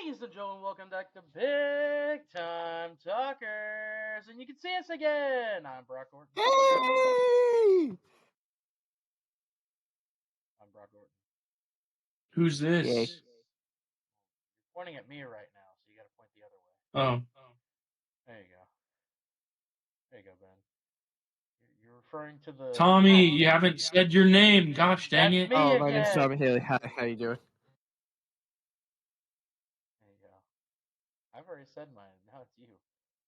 Ladies and gentlemen, welcome back to Big Time Talkers, and you can see us again. I'm Brock Orton. Hey! I'm Brock Orton. Who's this? Yay. You're pointing at me right now, so you got to point the other way. Oh. There you go. There you go, Ben. You're referring to the Tommy, you haven't said your name. Gosh dang That's it. me Oh, my again. name's Tommy Haley. Hi, how you doing? There you go. I've already said mine. Now it's you.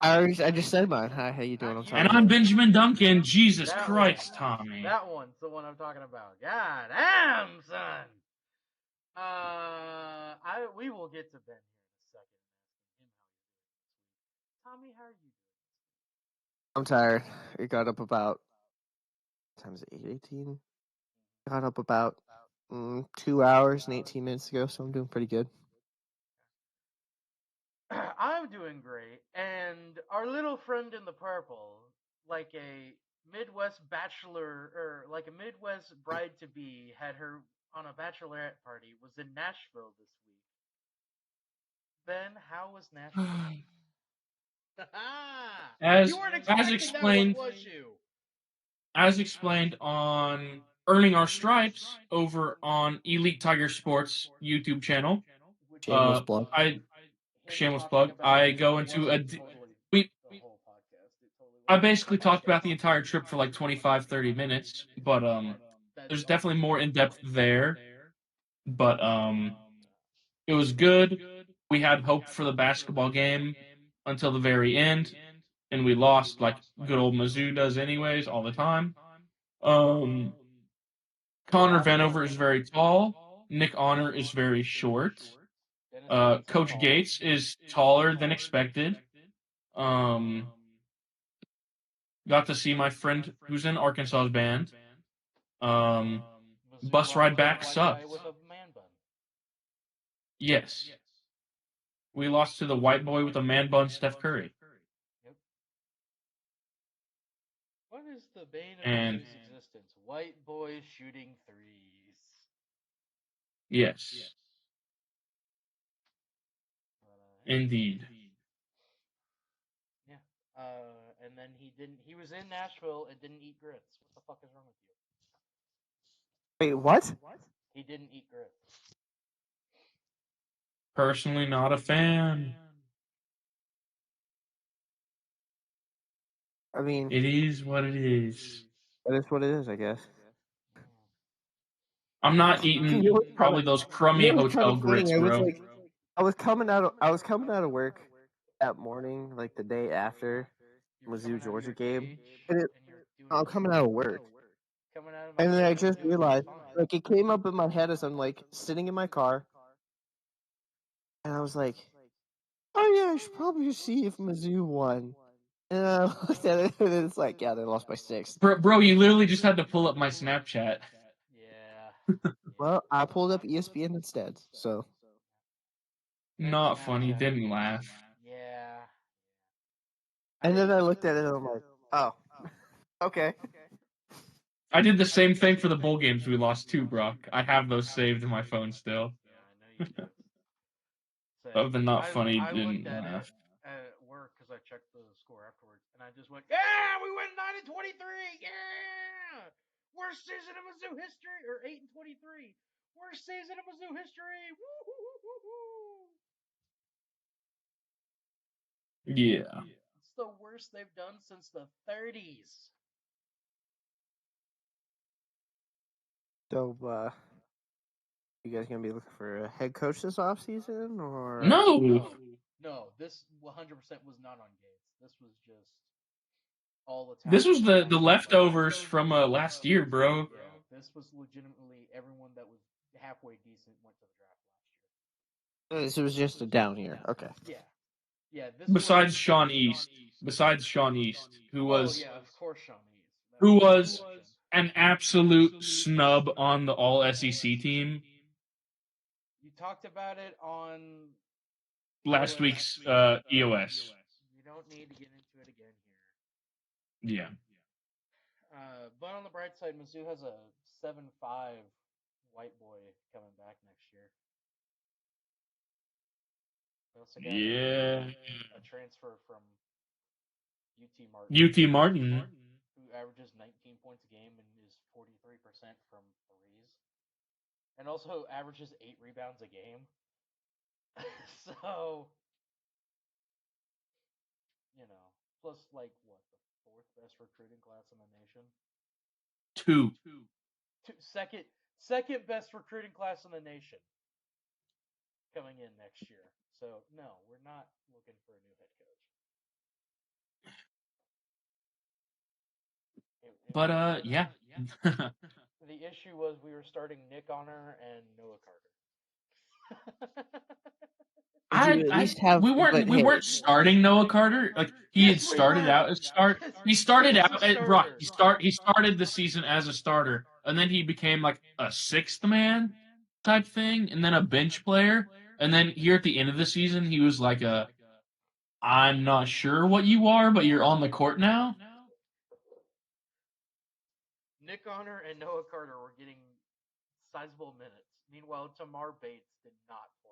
I just said mine. Hi, how you doing? I'm And Tommy. I'm Benjamin Duncan. Jesus That Christ, one. Tommy. That one's the one I'm talking about. God damn, son. We will get to Ben here in a second and asking him how you're doing this week. Tommy, how are you doing this week? I'm tired. I got up about, what time is it, 8:18? Got up about 2 hours and 18 minutes ago, so I'm doing pretty good. I'm doing great, and our little friend in the purple, like a Midwest bachelor, or like a Midwest bride-to-be, had her on a bachelorette party, was in Nashville this week. Ben, how was Nashville? As You weren't expecting explained, that one, was you? as explained on Earning Our Stripes over on Elite Tiger Sports YouTube channel. Shameless plug. Shameless plug. I go into I basically talked about the entire trip for like 25, 30 minutes, but there's definitely more in depth there. But it was good. We had hope for the basketball game until the very end, and we lost like good old Mizzou does anyways all the time. Connor Vanover is very tall. Nick Honor is very short. Coach Gates is taller than expected. Got to see my friend who's in Arkansas's band. Bus ride back sucked. Yes. We lost to the white boy with a man bun, Steph Curry. Yep. What is the bane of And Mizzou's existence? White boys shooting threes. yes. Indeed. Yeah. And then he was in Nashville and didn't eat grits. What the fuck is wrong with you? Wait, what? He didn't eat grits. Personally, not a fan. I mean, It is what it is. it is what it is, I guess. I'm not eating probably those crummy hotel grits, bro. I was coming out of work that morning, like the day after Mizzou Georgia game, and I'm coming out of work, and then I just realized, like, it came up in my head as I'm like sitting in my car, and I was like, "Oh yeah, I should probably see if Mizzou won." And I looked at it, and it's like, yeah, they lost by 6. Bro, you literally just had to pull up my Snapchat. Yeah. Well, I pulled up ESPN instead, so. Not funny, didn't laugh. Yeah. And then I looked at it and I'm like, oh, okay. I did the same thing for the bowl games we lost too, Brock. I have those saved in my phone still. Yeah, I know you do. Other than not funny, I didn't looked at laugh. it at work because I checked the score afterwards, and I just went, "Yeah, we went 9-23. Yeah, worst season of Mizzou history, or 8-23. Worst season of Mizzou history. Woo-hoo-hoo-hoo-hoo." Yeah. It's the worst they've done since the 30s. So, you guys gonna be looking for a head coach this offseason, or? No, this 100% was not on Gates. This was just all the time. This was the leftovers from last year, bro. Yeah, this was legitimately everyone that was halfway decent went to the draft last year. This was just a down year. Okay. Yeah. Yeah, Besides Sean East, who was yeah, of course Sean East. Who was an absolute snub on the all SEC team. You talked about it on last week's EOS. You don't need to get into it again here. Yeah. But on the bright side, Mizzou has a 7'5" white boy coming back next year. also got a transfer from UT Martin. UT Martin. Who averages 19 points a game and is 43% from threes. And also averages 8 rebounds a game. So, you know, plus like what, the 4th best recruiting class in the nation? Second best recruiting class in the nation coming in next year. So no, we're not looking for a new head coach. Yeah. The issue was we were starting Nick Honor and Noah Carter. We weren't starting Noah Carter. Like he had started out as start. He started out at Brock. He started the season as a starter, and then he became like a sixth man type thing, and then a bench player, and then here at the end of the season, he was like I'm not sure what you are, but you're on the court now. Nick Honor and Noah Carter were getting sizable minutes. Meanwhile, Tamar Bates did not play.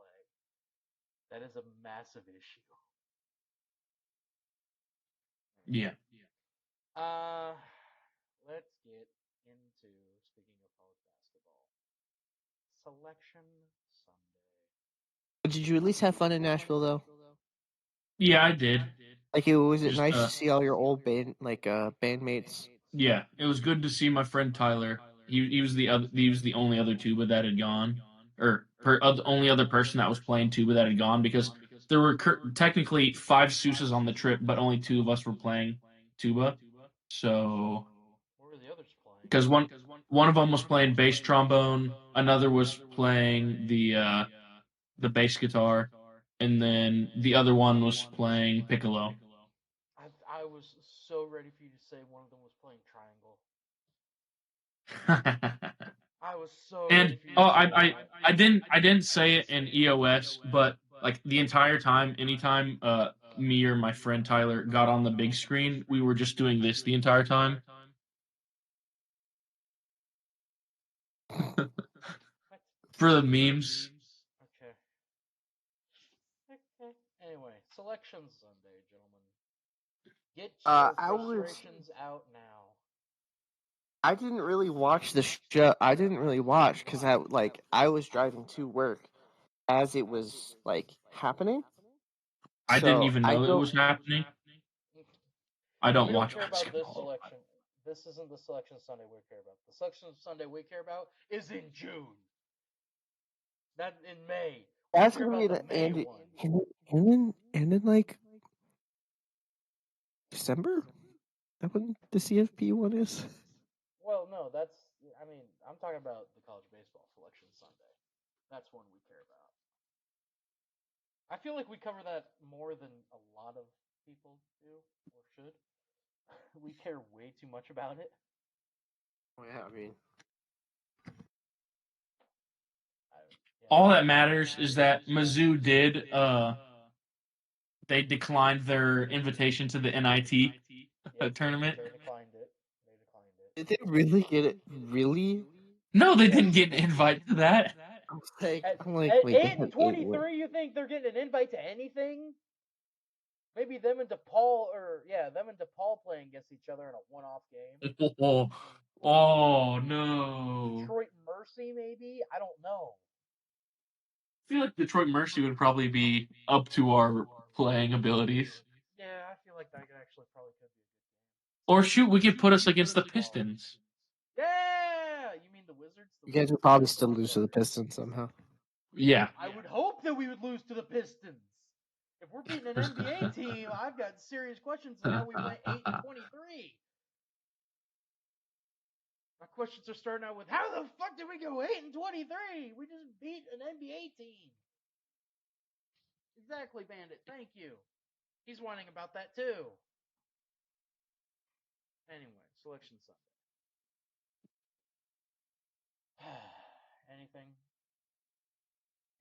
That is a massive issue. Yeah. Let's get into, speaking of college basketball, Selection Sunday. Did you at least have fun in Nashville, though? Yeah, I did. Like, was it nice to see all your old bandmates? Yeah, it was good to see my friend Tyler. He was the only other tuba that had gone, or only other person that was playing tuba that had gone, because there were technically 5 Seuses on the trip, but only 2 of us were playing tuba. So, where were the others playing? Because one of them was playing bass trombone, another was playing the bass guitar, and then the other one was playing piccolo. I was so ready for you to say one of them was playing triangle. I was so ready for you to say I didn't say it in EOS, but like the entire time, anytime me or my friend Tyler got on the big screen, we were just doing this the entire time. For the memes. Okay. Anyway, Selection Sunday, gentlemen. Get your frustrations out now. I didn't really watch the show. I didn't really watch because I was driving to work as it was happening. I didn't even know it was happening. I don't watch basketball. This isn't the Selection Sunday we care about. The Selection Sunday we care about is in June. Not in May. That's gonna be the May one. And then December? That when the CFP one is? Well, no, I'm talking about the college baseball Selection Sunday. That's one we care about. I feel like we cover that more than a lot of people do, or should. We care way too much about it. Oh, yeah, I mean... All that matters is that Mizzou did, they declined their invitation to the NIT tournament. They declined it. Did they really get it? Really? No, they didn't get an invite to that. I'm like, at wait, 8-23, you think they're getting an invite to anything? Maybe them and DePaul playing against each other in a one-off game. Oh no. Detroit Mercy, maybe? I don't know. I feel like Detroit Mercy would probably be up to our playing abilities. Yeah, I feel like that actually probably could be a good game. Or shoot, we could put us against the Pistons. Yeah! You mean the Wizards? You guys would probably still lose to the Pistons somehow. Yeah. I would hope that we would lose to the Pistons. If we're beating an NBA team, I've got serious questions on how we went 8-23. My questions are starting out with, how the fuck did we go 8-23? We just beat an NBA team. Exactly, Bandit. Thank you. He's whining about that too. Anyway, Selection Sunday. Anything?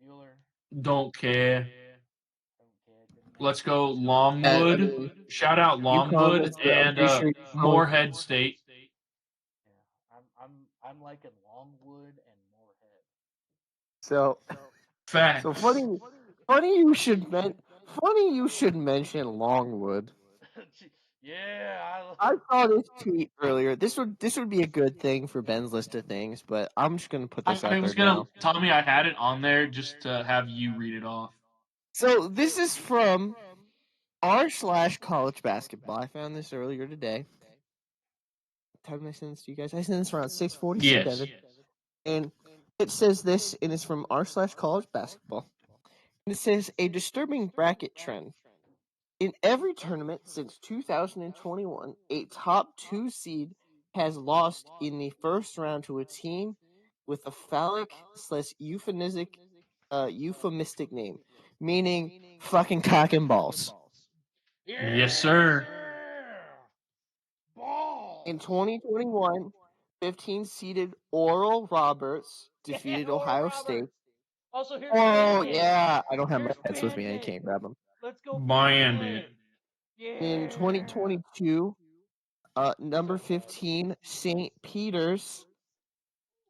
Bueller? Don't care. Let's go Longwood. Shout out Longwood and Moorhead State. Yeah, I'm liking Longwood and Moorhead. So facts. So Funny you should mention Longwood. Yeah, I saw this tweet earlier. This would be a good thing for Ben's list of things, but I'm just gonna put this out I was there gonna now. Tommy, I had it on there just to have you read it off. So this is from r/college basketball. I found this earlier today. What time did I send this to you guys? I sent this around 6:47. Yes. And it says this, and it's from r/college basketball. And it says a disturbing bracket trend. In every tournament since 2021, a top 2 seed has lost in the first round to a team with a phallic/euphemistic name, meaning fucking cock and balls. Yes, sir. In 2021, 15-seeded Oral Roberts defeated Ohio State. Also, here's Oh, Bandit. yeah. I don't have my Here's heads with me. I Bandit. can't grab them. Let's go, Bandit. Yeah. In 2022, number 15, St. Peter's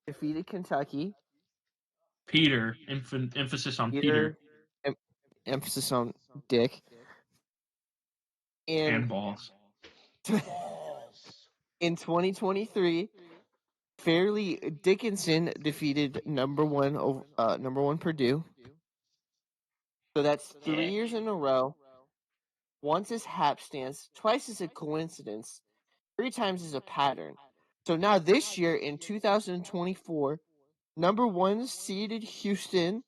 defeated Kentucky. Peter. Emphasis on Peter. Emphasis on dick. And balls. In 2023, Fairleigh Dickinson defeated number one Purdue. So that's 3 years in a row. Once is hapstance, twice is a coincidence, 3 times is a pattern. So now this year in 2024, number 1 seeded Houston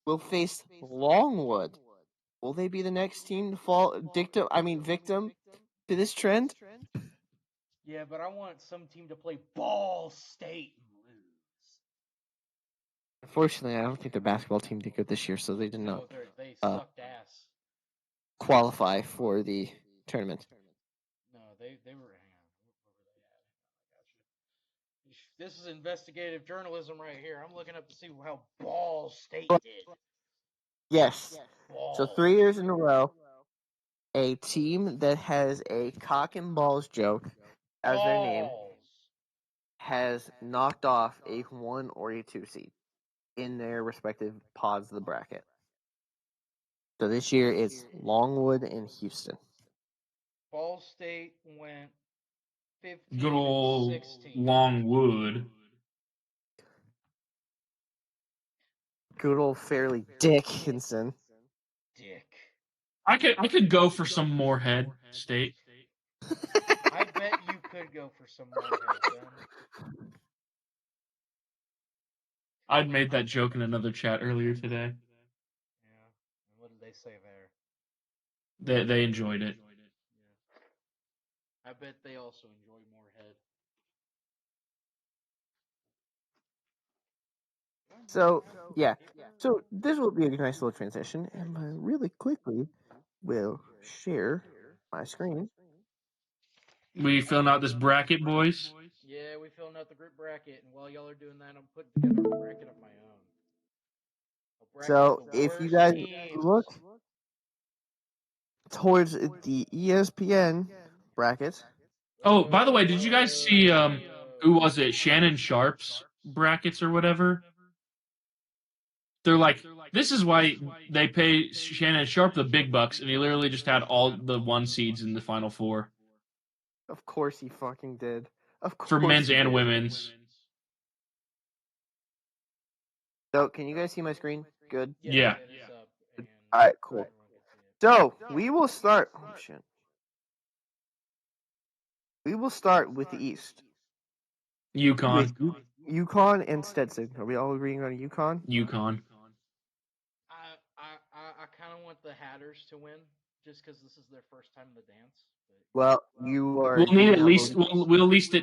will face Longwood. Will they be the next team to fall victim to this trend? Yeah, but I want some team to play Ball State and lose. Unfortunately, I don't think the basketball team did good this year, so they did not they sucked ass. Qualify for the tournament. No, they were. Hang on, where were they at? I got you. This is investigative journalism right here. I'm looking up to see how Ball State did. Yes. So 3 years in a row, a team that has a cock and balls joke as their name has knocked off a 1 or a 2 seed in their respective pods of the bracket. So this year it's Longwood and Houston. Ball State went 15 Good old 16. Longwood. Good old Fairleigh Dickinson. Dick. I could go for some Moorhead State. I bet you could go for some Moorhead, Ben. I'd made that joke in another chat earlier today. Yeah. And what did they say there? They enjoyed it. Yeah. I bet they also enjoy Moorhead. So, yeah. So this will be a nice little transition, and I really quickly will share my screen. We filling out this bracket, boys? Yeah, we filling out the group bracket, and while y'all are doing that, I'm putting together a bracket of my own. So if you guys look towards the ESPN bracket. Oh, by the way, did you guys see who was it? Shannon Sharp's brackets or whatever? They're like, this is why they pay Shannon Sharp the big bucks, and he literally just had all the 1 seeds in the Final Four. Of course he fucking did. Of course. For men's and women's. So, can you guys see my screen? Good? Yeah. Alright, cool. So, we will start... Oh, shit. We will start with the East. UConn. UConn and Stetson. Are we all agreeing on UConn? UConn. I kind of want the Hatters to win, just because this is their first time in the dance. Well, you are... We'll need at least... We'll at least...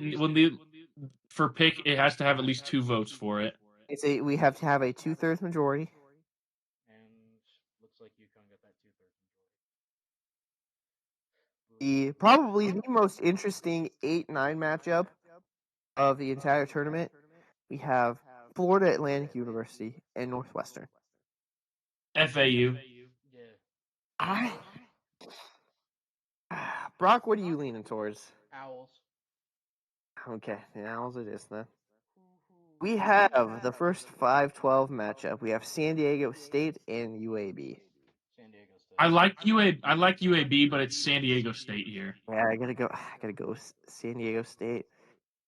For pick, it has to have at least 2 votes for it. We have to have a 2/3 majority. And looks like UConn got that 2/3 majority. Probably the most interesting 8-9 matchup of the entire tournament. We have Florida Atlantic University and Northwestern. FAU. Yeah. Brock, what are you leaning towards? Owls. Okay, the Owls it is then. We have the first 5-12 matchup. We have San Diego State and UAB. San Diego State. I like UAB, but it's San Diego State here. Yeah, I gotta go with San Diego State.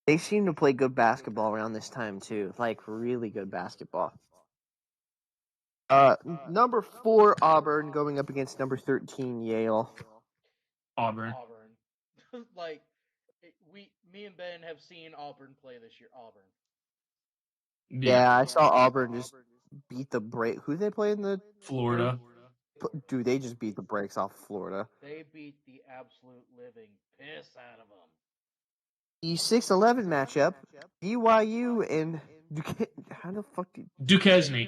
They seem to play good basketball around this time too, like really good basketball. Number 4 Auburn going up against number 13 Yale. Auburn. Like, me and Ben have seen Auburn play this year. Auburn. Yeah, I saw Auburn just beat the break. Who they play in the Florida? Dude, they just beat the brakes off Florida. They beat the absolute living piss out of them. The 6-11 matchup, BYU and Duquesne. How the fuck do Duquesne?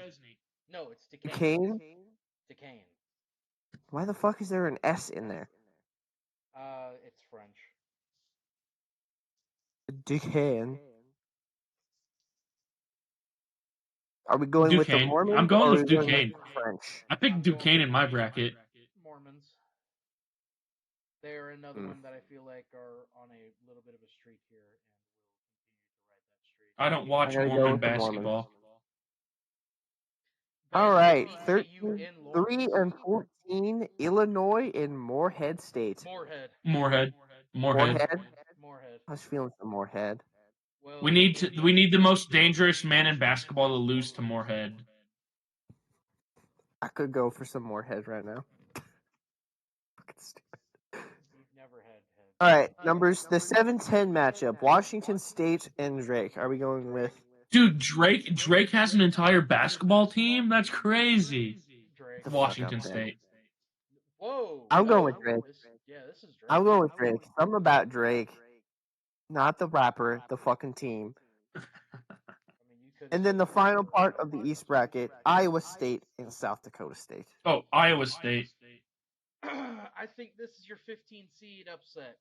No, it's Duquesne? Duquesne. Why the fuck is there an S in there? It's French. Duquesne. Are we going with the Duquesne. Mormons? I'm going or with are we going Duquesne. French. I picked Duquesne in my bracket. Mormons. They are another one that I feel like are on a little bit of a streak here, and will continue to ride that streak. I don't watch I gotta go Mormon with the basketball. All right, BYU 13, in 3 and 14, Illinois and Morehead State. Morehead. Morehead. Morehead. I was feeling some Morehead. Well, We need the most dangerous man in basketball to lose to Morehead. I could go for some Morehead right now. Fucking stupid. We've never had head. All right, numbers. The 7-10 matchup, Washington State and Drake. Are we going with? Dude, Drake has an entire basketball team? That's crazy. Drake. Washington State. Whoa. I'm going with Drake. This is Drake. I'm going with Drake. Something about Drake. Not the rapper, the fucking team. And then the final part of the East bracket, Iowa State and South Dakota State. Oh, Iowa State. I think this is your 15 seed upset.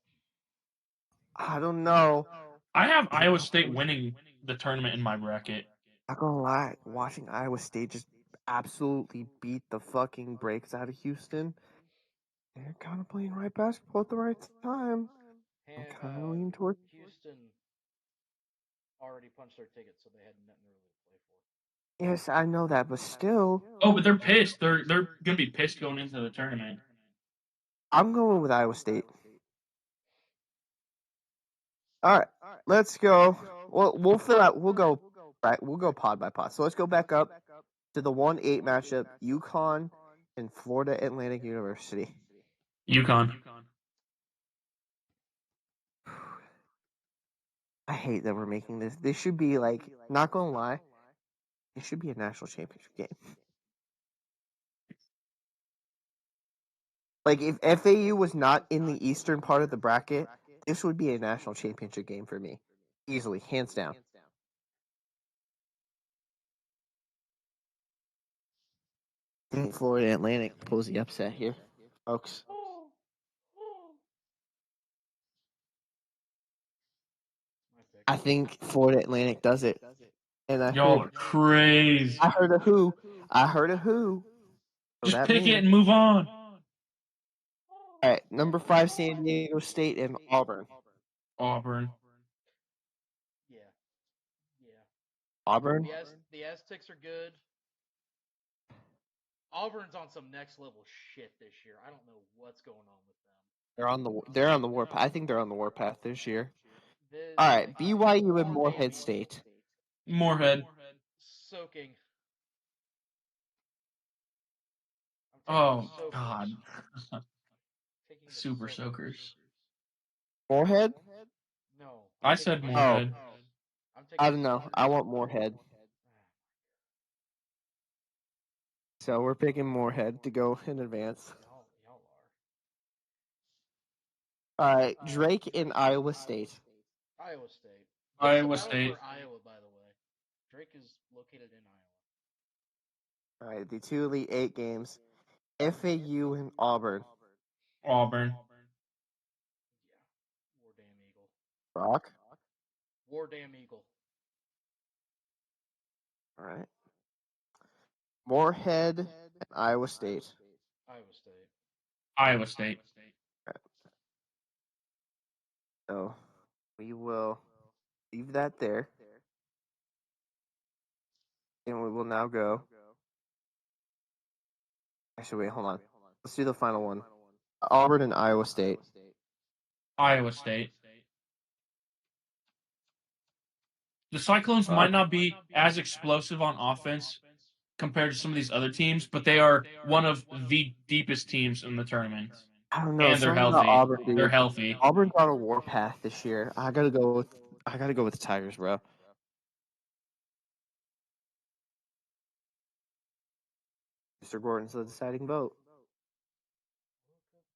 I don't know. I have Iowa State winning the tournament in my bracket. Not gonna lie, watching Iowa State just absolutely beat the fucking brakes out of Houston. They're kind of playing right basketball at the right time. I'm kind of leaning towards Houston. Already punched their ticket, so they had nothing really to play for. Yes, I know that, but still. Oh, but they're pissed. They're gonna be pissed going into the tournament. I'm going with Iowa State. All right, let's go. Well, we'll fill out. We'll go pod by pod. So let's go back up to the 1-8 matchup: UConn and Florida Atlantic University. UConn. I hate that we're making this. This should be like, not gonna lie, it should be a national championship game. Like, if FAU was not in the eastern part of the bracket, this would be a national championship game for me. Easily, hands down. I think Florida Atlantic pulls the upset here, folks. I think Florida Atlantic does it. And Y'all are crazy. I heard a who. So just pick it and move on. All right, number 5, San Diego State and Auburn. Auburn. Yeah. Auburn? The Aztecs are good. Auburn's on some next level shit this year. I don't know what's going on with them. They're on the warpath. I think they're on the warpath this year. All right, BYU and Morehead State. Morehead. Soaking. Oh God. Super Soakers. Morehead? No. I said Morehead. I don't know. I want Morehead. So we're picking Morehead to go in advance. Y'all are. All right, Drake in Iowa State. Iowa State. Iowa State. For Iowa, by the way. Drake is located in Iowa. All right, the 2 Elite 8 games. FAU and Auburn. Auburn. Yeah. War damn Eagle. Rock? War damn Eagle. All right. Morehead and Iowa State. Iowa State. Right. So we will leave that there. And we will now go. Actually, wait, hold on. Let's do the final one. Auburn and Iowa State. Iowa State. The Cyclones might not be as explosive on offense compared to some of these other teams, but they are one of the deepest teams in the tournament. I don't know. And they're Something about healthy. Auburn, dude. They're healthy. Auburn's on a warpath this year. I gotta go with the Tigers, bro. Mr. Gordon's the deciding vote.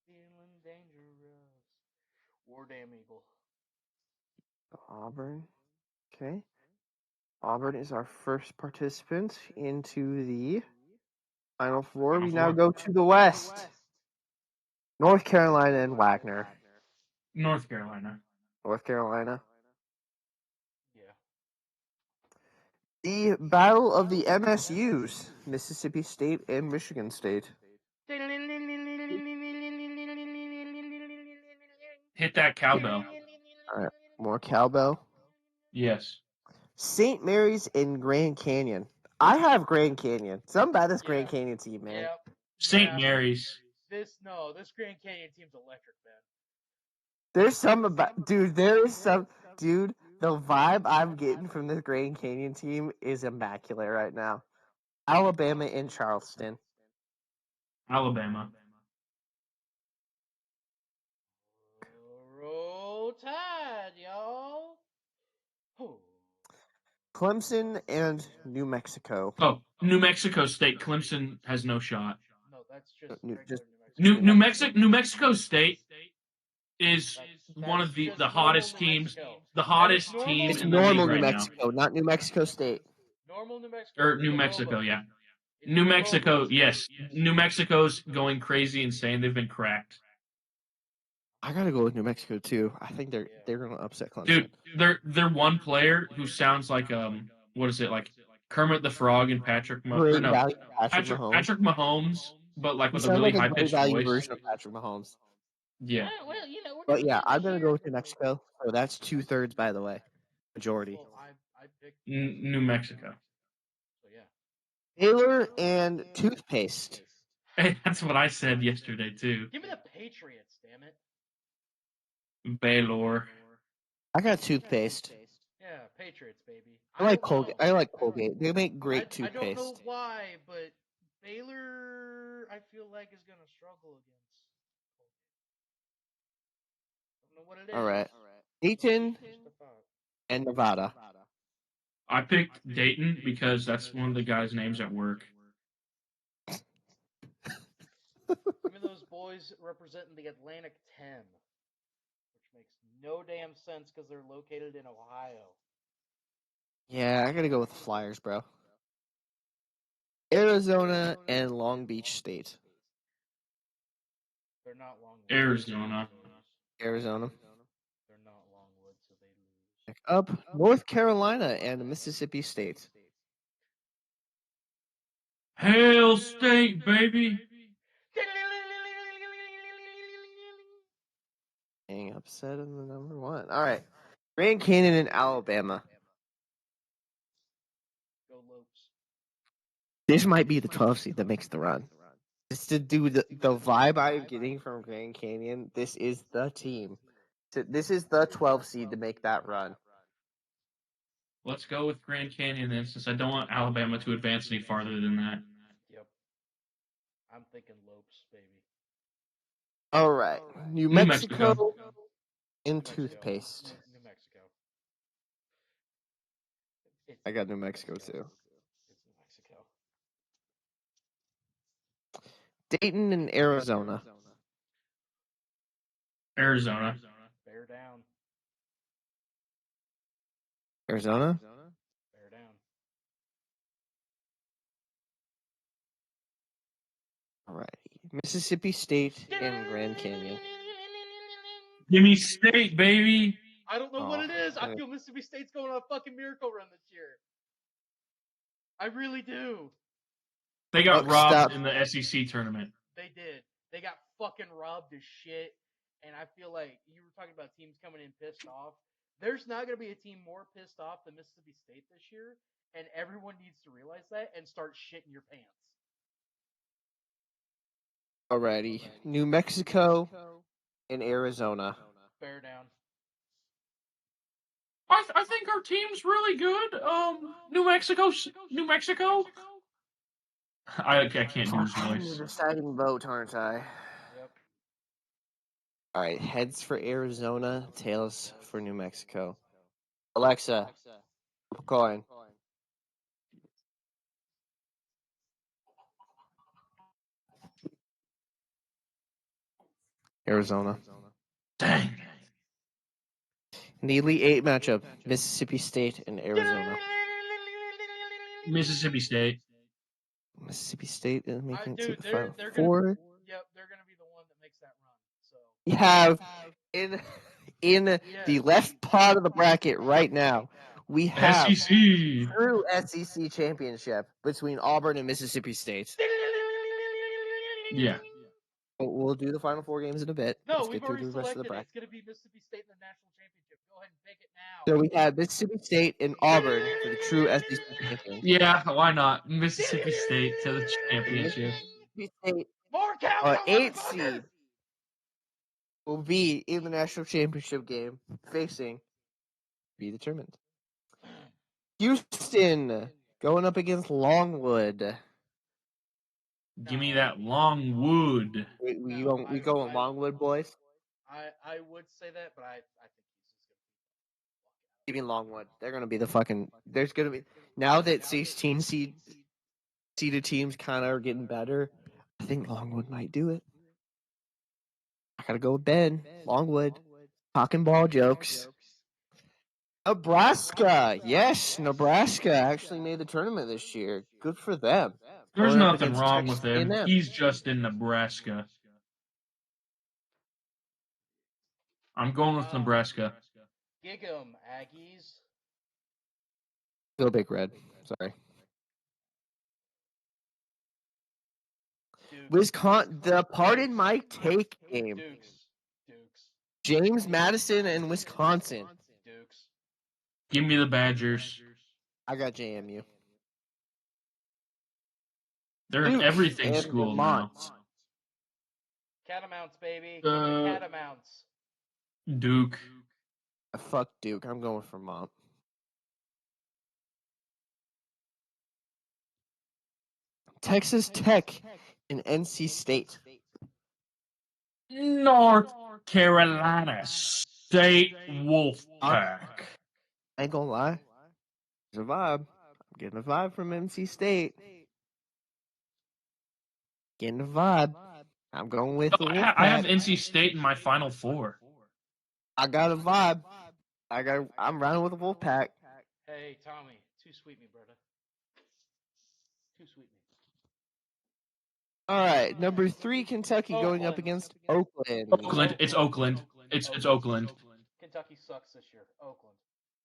Feeling dangerous. War Damn Eagle. Auburn. Okay. Auburn is our first participant into the Final Four. Final We now Four. go to the West. North Carolina and Wagner. North Carolina. North Carolina. Yeah. The Battle of the MSUs. Mississippi State and Michigan State. Hit that cowbell. All right. More cowbell. Yes. St. Mary's and Grand Canyon. I have Grand Canyon. Something about this Grand Canyon team, man. Yep. St. Mary's. This Grand Canyon team's electric, man. There's some about, dude. There is some, dude. The vibe I'm getting from this Grand Canyon team is immaculate right now. Alabama and Charleston. Alabama. Roll Tide, y'all. Clemson and New Mexico. Oh, New Mexico State. Clemson has no shot. No, that's just New Mexico State is one of the hottest teams. The hottest team It's in the normal league New right Mexico, not New Mexico State. Normal New Mexico. Or New Mexico, yeah. New Mexico, yes. New Mexico's going crazy insane. They've been cracked. I gotta go with New Mexico too. I think they're gonna upset Clemson. Dude, they're one player who sounds like what is it, like Kermit the Frog and Patrick Patrick Mahomes, but like with a really high pitched voice. Version of Patrick Mahomes. Yeah. Well, but yeah, I'm gonna go with New Mexico. So that's 2/3, by the way, majority. Well, I picked New Mexico. So yeah. Baylor and toothpaste. Hey, that's what I said yesterday too. Give me the Patriots, damn it. Baylor. I got toothpaste. Yeah, Patriots, baby. I like Colgate. I like Colgate. They make great toothpaste. I don't know why, but Baylor, I feel like, is gonna struggle against Colgate. I don't know what it is. All right. Dayton and Nevada. I picked Dayton because that's one of the guys' names at work. Give me those boys representing the Atlantic 10, which makes no damn sense because they're located in Ohio. Yeah, I gotta go with the Flyers, bro. Arizona and Long Beach State. They're not Longwood. Arizona. They're not Longwood, so they lose. Next up, North Carolina and Mississippi State. Hail State, baby! Getting upset in the number one. All right. Grand Canyon and Alabama. Go Lopes. This might be the 12 seed that makes the run. Just to do the vibe I'm getting from Grand Canyon, this is the team. This is the 12 seed to make that run. Let's go with Grand Canyon then, since I don't want Alabama to advance any farther than that. Yep. I'm thinking Lopes, baby. All right. New Mexico and toothpaste. New Mexico. I got New Mexico too. It's New Mexico. Dayton and Arizona. Arizona. Bear down. Arizona? Bear down. All right. Mississippi State and Grand Canyon. Give me State, baby! I don't know what it is. I feel Mississippi State's going on a fucking miracle run this year. I really do. They got robbed in the SEC tournament. They did. They got fucking robbed as shit. And I feel like you were talking about teams coming in pissed off. There's not going to be a team more pissed off than Mississippi State this year. and everyone needs to realize that and start shitting your pants. Alrighty. New Mexico and Arizona. Bear down. I think our team's really good. New Mexico. I can't do his I'm voice. the deciding vote, aren't I? Yep. All right, heads for Arizona, tails for New Mexico. Alexa, flip a coin. Arizona. Dang. The Elite Eight matchup: Mississippi State and Arizona. Mississippi State. Mississippi State is making it to Dude, the Final they're Four. Yep, they're gonna be the one that makes that run. So We have in the left part of the bracket right now. We have SEC. true SEC championship between Auburn and Mississippi State. Yeah. We'll do the Final Four games in a bit. No, Let's we've get through already the rest of the selected it. bracket. It's gonna be Mississippi State in the national championship. Go ahead and pick it now. So we have Mississippi State and Auburn for the true SEC champions. Yeah, why not? Mississippi State to the championship. Mississippi State, More countdown, 8th motherfucker! seed, will be in the national championship game, facing be determined. Houston going up against Longwood. Give me that Longwood. We go with Longwood, boys. I would say that, but I think Houston's gonna Give me Longwood. They're gonna be the fucking. There's gonna be now that 16 seeded teams kind of are getting better. I think Longwood might do it. I gotta go with Ben Longwood. Talking ball jokes. Nebraska, yes, Nebraska actually made the tournament this year. Good for them. There's Going up nothing against wrong Texas with him. A&M. He's just in Nebraska. I'm going with Nebraska. Gig 'em, Aggies. Go Big Red. Sorry. Dukes. Wisconsin, the Pardon My Take game. Dukes. James Madison and Wisconsin. Dukes. Give me the Badgers. I got JMU. They're an Duke everything and school Vermont. now. Catamounts, baby. Give me Catamounts. Duke. Fuck Duke. I'm going for Vermont. Texas Tech and NC State. North Carolina State Wolfpack. I ain't gonna lie. There's a vibe. I'm getting a vibe from NC State. Getting a vibe. I'm going with the Wolfpack. I have NC State in my Final Four. I got a vibe. I'm running with the Wolfpack. Hey, Tommy. Too sweet me, brother. Too sweet me. All right, number 3, Kentucky going up against Oakland. Oakland. It's Oakland. It's Oakland. Kentucky sucks this year. Oakland.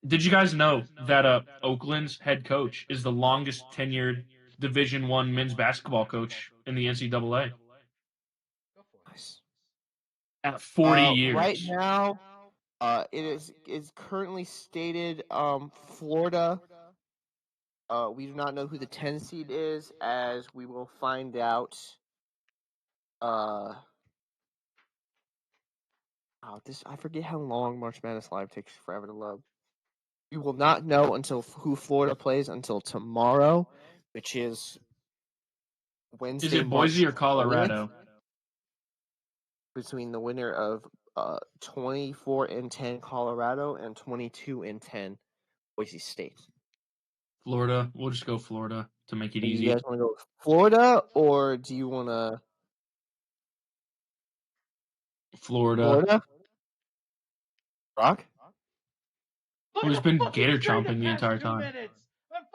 Did you guys know that Oakland's head coach is the longest tenured Division I men's basketball coach in the NCAA? Go for it. Nice. At 40 years. Right now, it is currently stated Florida. We do not know who the 10 seed is, as we will find out. I forget how long March Madness Live takes forever to load. We will not know until who Florida plays until tomorrow, which is Wednesday. Is it Boise or Colorado? Between the winner of 24-10 Colorado and 22-10 Boise State. Florida. We'll just go Florida to make it Do easy. you guys want to go with Florida, or do you want to Florida. Rock? Who's been gator chomping the entire time?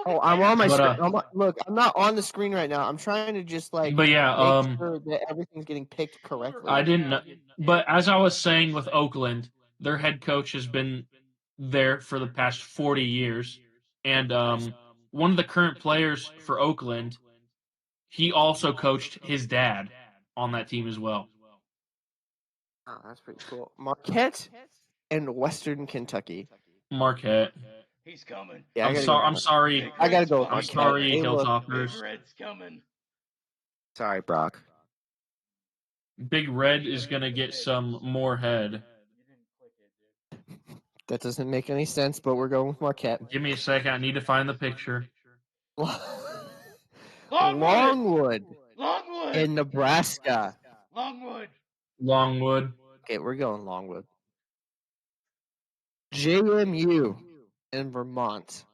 I'm on my screen. Look, I'm not on the screen right now. I'm trying to just make sure that everything's getting picked correctly. I didn't know, but as I was saying with Oakland, their head coach has been there for the past 40 years, and one of the current players for Oakland, he also coached his dad on that team as well. Oh, that's pretty cool. Marquette and Western Kentucky. Marquette. He's coming. Yeah, I'm sorry. Big I gotta Red's go with I'm fucking Marquette. sorry, They coming. look- Hilltoppers. Big Red's coming. Sorry, Brock. Big Red is gonna get some more head. You didn't click it, dude. That doesn't make any sense, but we're going with Marquette. Give me a second. I need to find the picture. Longwood Longwood. in Nebraska. Longwood. Longwood. Okay, we're going Longwood. JMU in Vermont.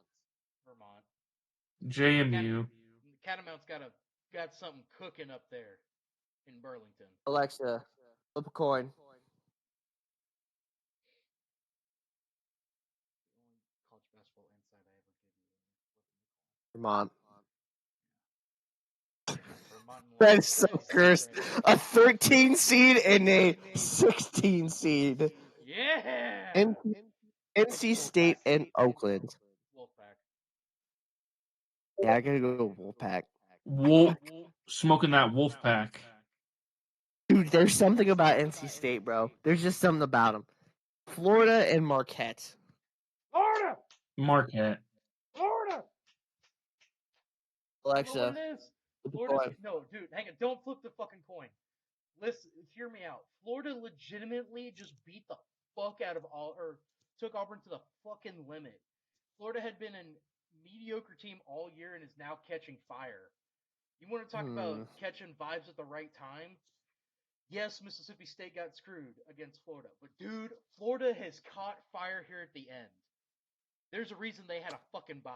Vermont. JMU. Catamounts got something cooking up there in Burlington. Alexa, flip a coin. College basketball insight I ever give you. Vermont. Vermont and That is so Longwood. cursed. A 13 seed and a 16 seed. Yeah. NC State and Oakland. Wolfpack. Yeah, I gotta go Wolfpack. Smoking that wolf pack. Dude, there's something about NC State, bro. There's just something about them. Florida and Marquette. Florida. Marquette. Florida. Alexa. You know what it is? No, dude, hang on. Don't flip the fucking coin. Listen, hear me out. Florida legitimately just beat the fuck out of took Auburn to the fucking limit. Florida had been a mediocre team all year and is now catching fire. You want to talk about catching vibes at the right time? Yes, Mississippi State got screwed against Florida, but dude, Florida has caught fire here at the end. There's a reason they had a fucking bye.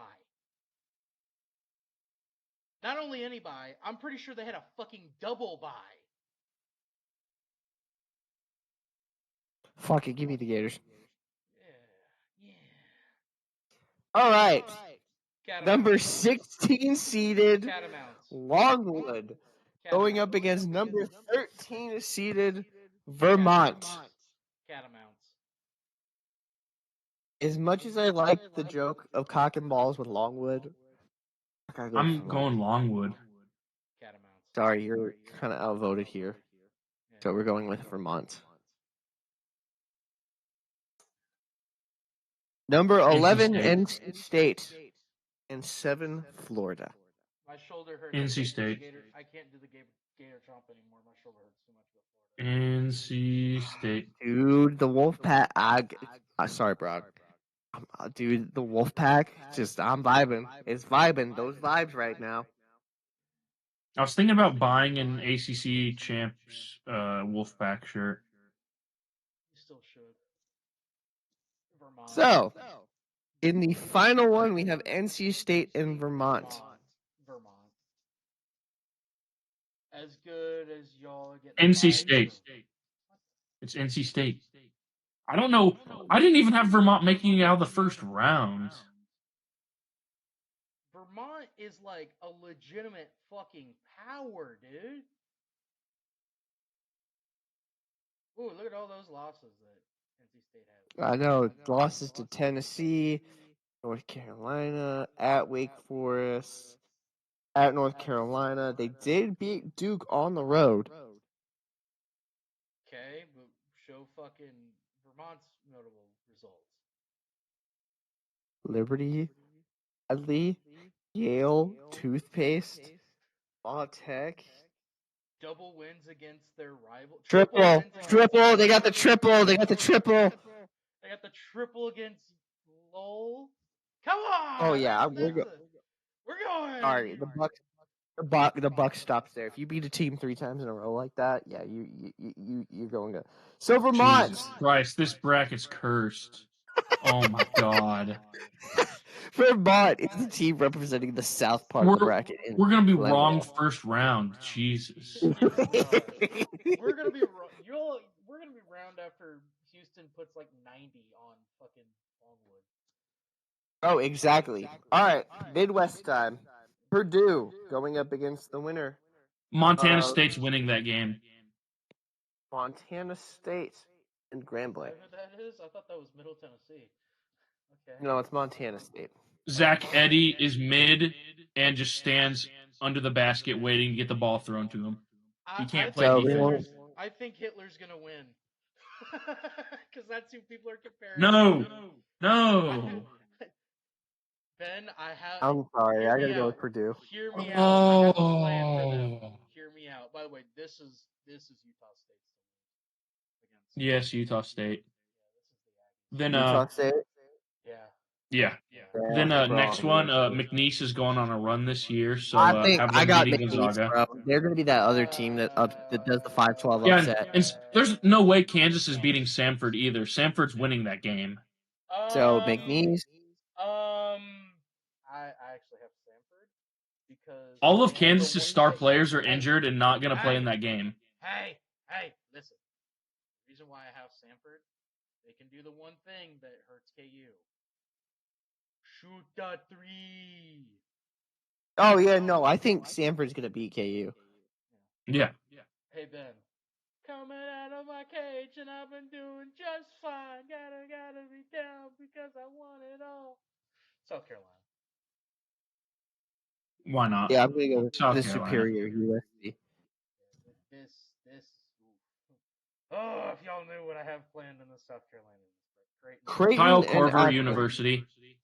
Not only any bye, I'm pretty sure they had a fucking double bye. Fuck it, give me the Gators. Yeah. All right. Catamounts. Number 16 seeded Catamounts. Longwood going up against number 13 seeded Vermont. Catamounts. As much as I like the joke of cock and balls with Longwood, I'm going Longwood. Catamounts. Sorry, you're kind of outvoted here. So we're going with Vermont. Number 11, NC State. And 7, Florida. My shoulder hurts. NC State. I can't do the Gator chomp anymore. My shoulder hurts too much with Florida. NC State. Dude, the Wolfpack. Sorry, Brock. Dude, the Wolfpack. I'm vibing. It's vibing. Those vibes right now. I was thinking about buying an ACC champs Wolfpack shirt. You still should. Vermont. So, in the final one, we have NC State and Vermont. Vermont. As good as y'all get. NC State. It's NC State. I don't know. I didn't even have Vermont making it out of the first round. Vermont is like a legitimate fucking power, dude. Ooh, look at all those losses that NC State has. I know. Losses to Tennessee, North Carolina, at Wake Forest, at North Carolina. They did beat Duke on the road. Okay, but show fucking Vermont's notable results. Liberty, Bradley, Yale, Toothpaste, Law Tech. Double wins against their rival. Triple. They got the triple. They got the triple against Lowell. Come on! Oh yeah, we're going. Sorry, the buck stops there. If you beat a team 3 times in a row like that, yeah, you're going to. So Vermont. Jesus Christ, this bracket's cursed. Oh my god. Vermont is the team representing the south part of the bracket. We're gonna be wrong first round. Jesus. We're gonna be we're gonna be round after Houston puts like 90 on fucking Longwood. Oh, exactly. All right, Midwest time. Purdue going up against the winner. Montana State's winning that game. Montana State and Grambling. Is that who that is? I thought that was Middle Tennessee. Okay. No, it's Montana State. Zach Edey is mid and just stands under the basket waiting to get the ball thrown to him. He can't play defense. I think Hitler's gonna win. Because that's who people are comparing. No. Ben, I'm sorry. hear I me gotta go out. with Purdue. Hear me out. I have a plan for them. Oh. Hear me out. By the way, this is Utah State against. Yes, Utah State. Yeah, this is the Aggies. Then Utah State. Yeah. yeah. Yeah, Then bro. next one, McNeese is going on a run this year, so I think have I them got beating McNeese, Gonzaga. bro. They're gonna be that other team that does the 5-12 Yeah, upset. and there's no way Kansas is beating Samford either. Samford's winning that game. So McNeese. I actually have Samford because All of they have the Kansas's one- star hey, players are hey, injured and not going to play in hey, that game. Hey, listen. The reason why I have Samford, they can do the one thing that hurts KU. Shoot the three. Oh yeah, no, I think Samford's gonna beat KU. Yeah. Hey Ben, coming out of my cage and I've been doing just fine. Gotta be down because I want it all. South Carolina. Why not? Yeah, I'm gonna go with South the Carolina. superior USC. This. Oh, if y'all knew what I have planned in the South Carolina. Creighton Kyle and Korver Akron. University. Creighton.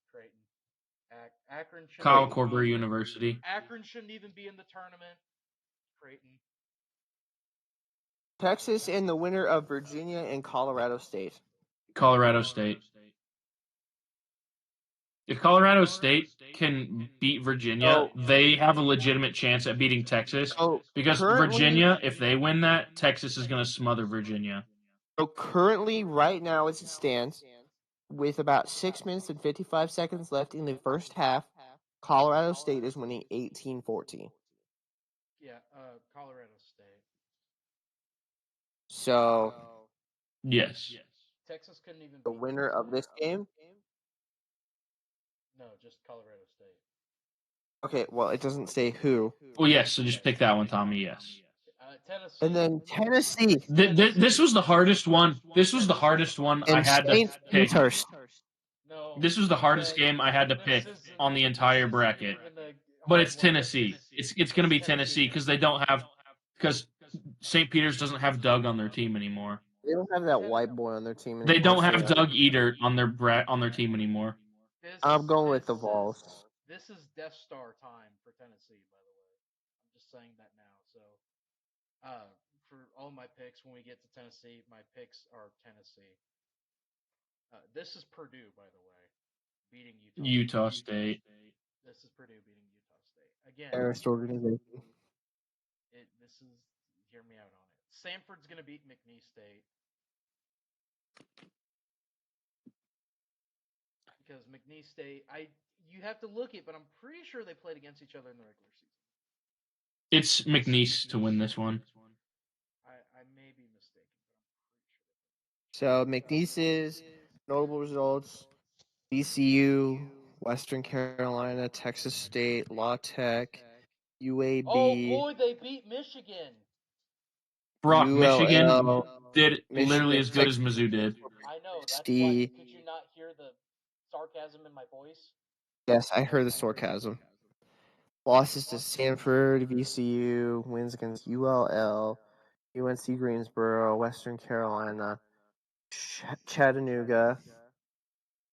Akron should Kyle Korver University. Akron shouldn't even be in the tournament. Creighton. Texas and the winner of Virginia and Colorado State. Colorado State. If Colorado State can beat Virginia, they have a legitimate chance at beating Texas. Because Virginia, if they win that, Texas is going to smother Virginia. So currently, right now, as it stands, with about 6 minutes and 55 seconds left in the first half, Colorado State is winning 18-14. Yeah, Colorado State. So, yes. Texas couldn't even the winner of this game? No, just Colorado State. Okay, well, it doesn't say who. Well, yes, so just pick that one, Tommy, yes. Tennessee. And then Tennessee. This was the hardest one. This was the hardest one I had to pick. No. This was the hardest game I had to pick on the entire bracket. But it's Tennessee. It's going to be Tennessee because St. Peter's doesn't have Doug on their team anymore. They don't have that white boy on their team anymore. They don't have Doug Eater on their team anymore. I'm going with the Vols. This is Death Star time for Tennessee, by the way. I'm just saying that now. So, for all my picks, when we get to Tennessee, my picks are Tennessee. This is Purdue, by the way, beating Utah State. This is Purdue beating Utah State again. Terrorist organization. Hear me out on it. Samford's gonna beat McNeese State because McNeese State. You have to look it, but I'm pretty sure they played against each other in the regular season. It's McNeese to win this one. I may be mistaken, but So I'm pretty sure. McNeese's notable results: VCU, Western Carolina, Texas State, La Tech, UAB. Oh boy, they beat Michigan. Brock, Michigan did Michigan, literally as good as Mizzou did. I know. That's why. Could you not hear the sarcasm in my voice? Yes, I heard the sarcasm. Losses to Sanford, VCU, wins against ULL, UNC Greensboro, Western Carolina, Chattanooga,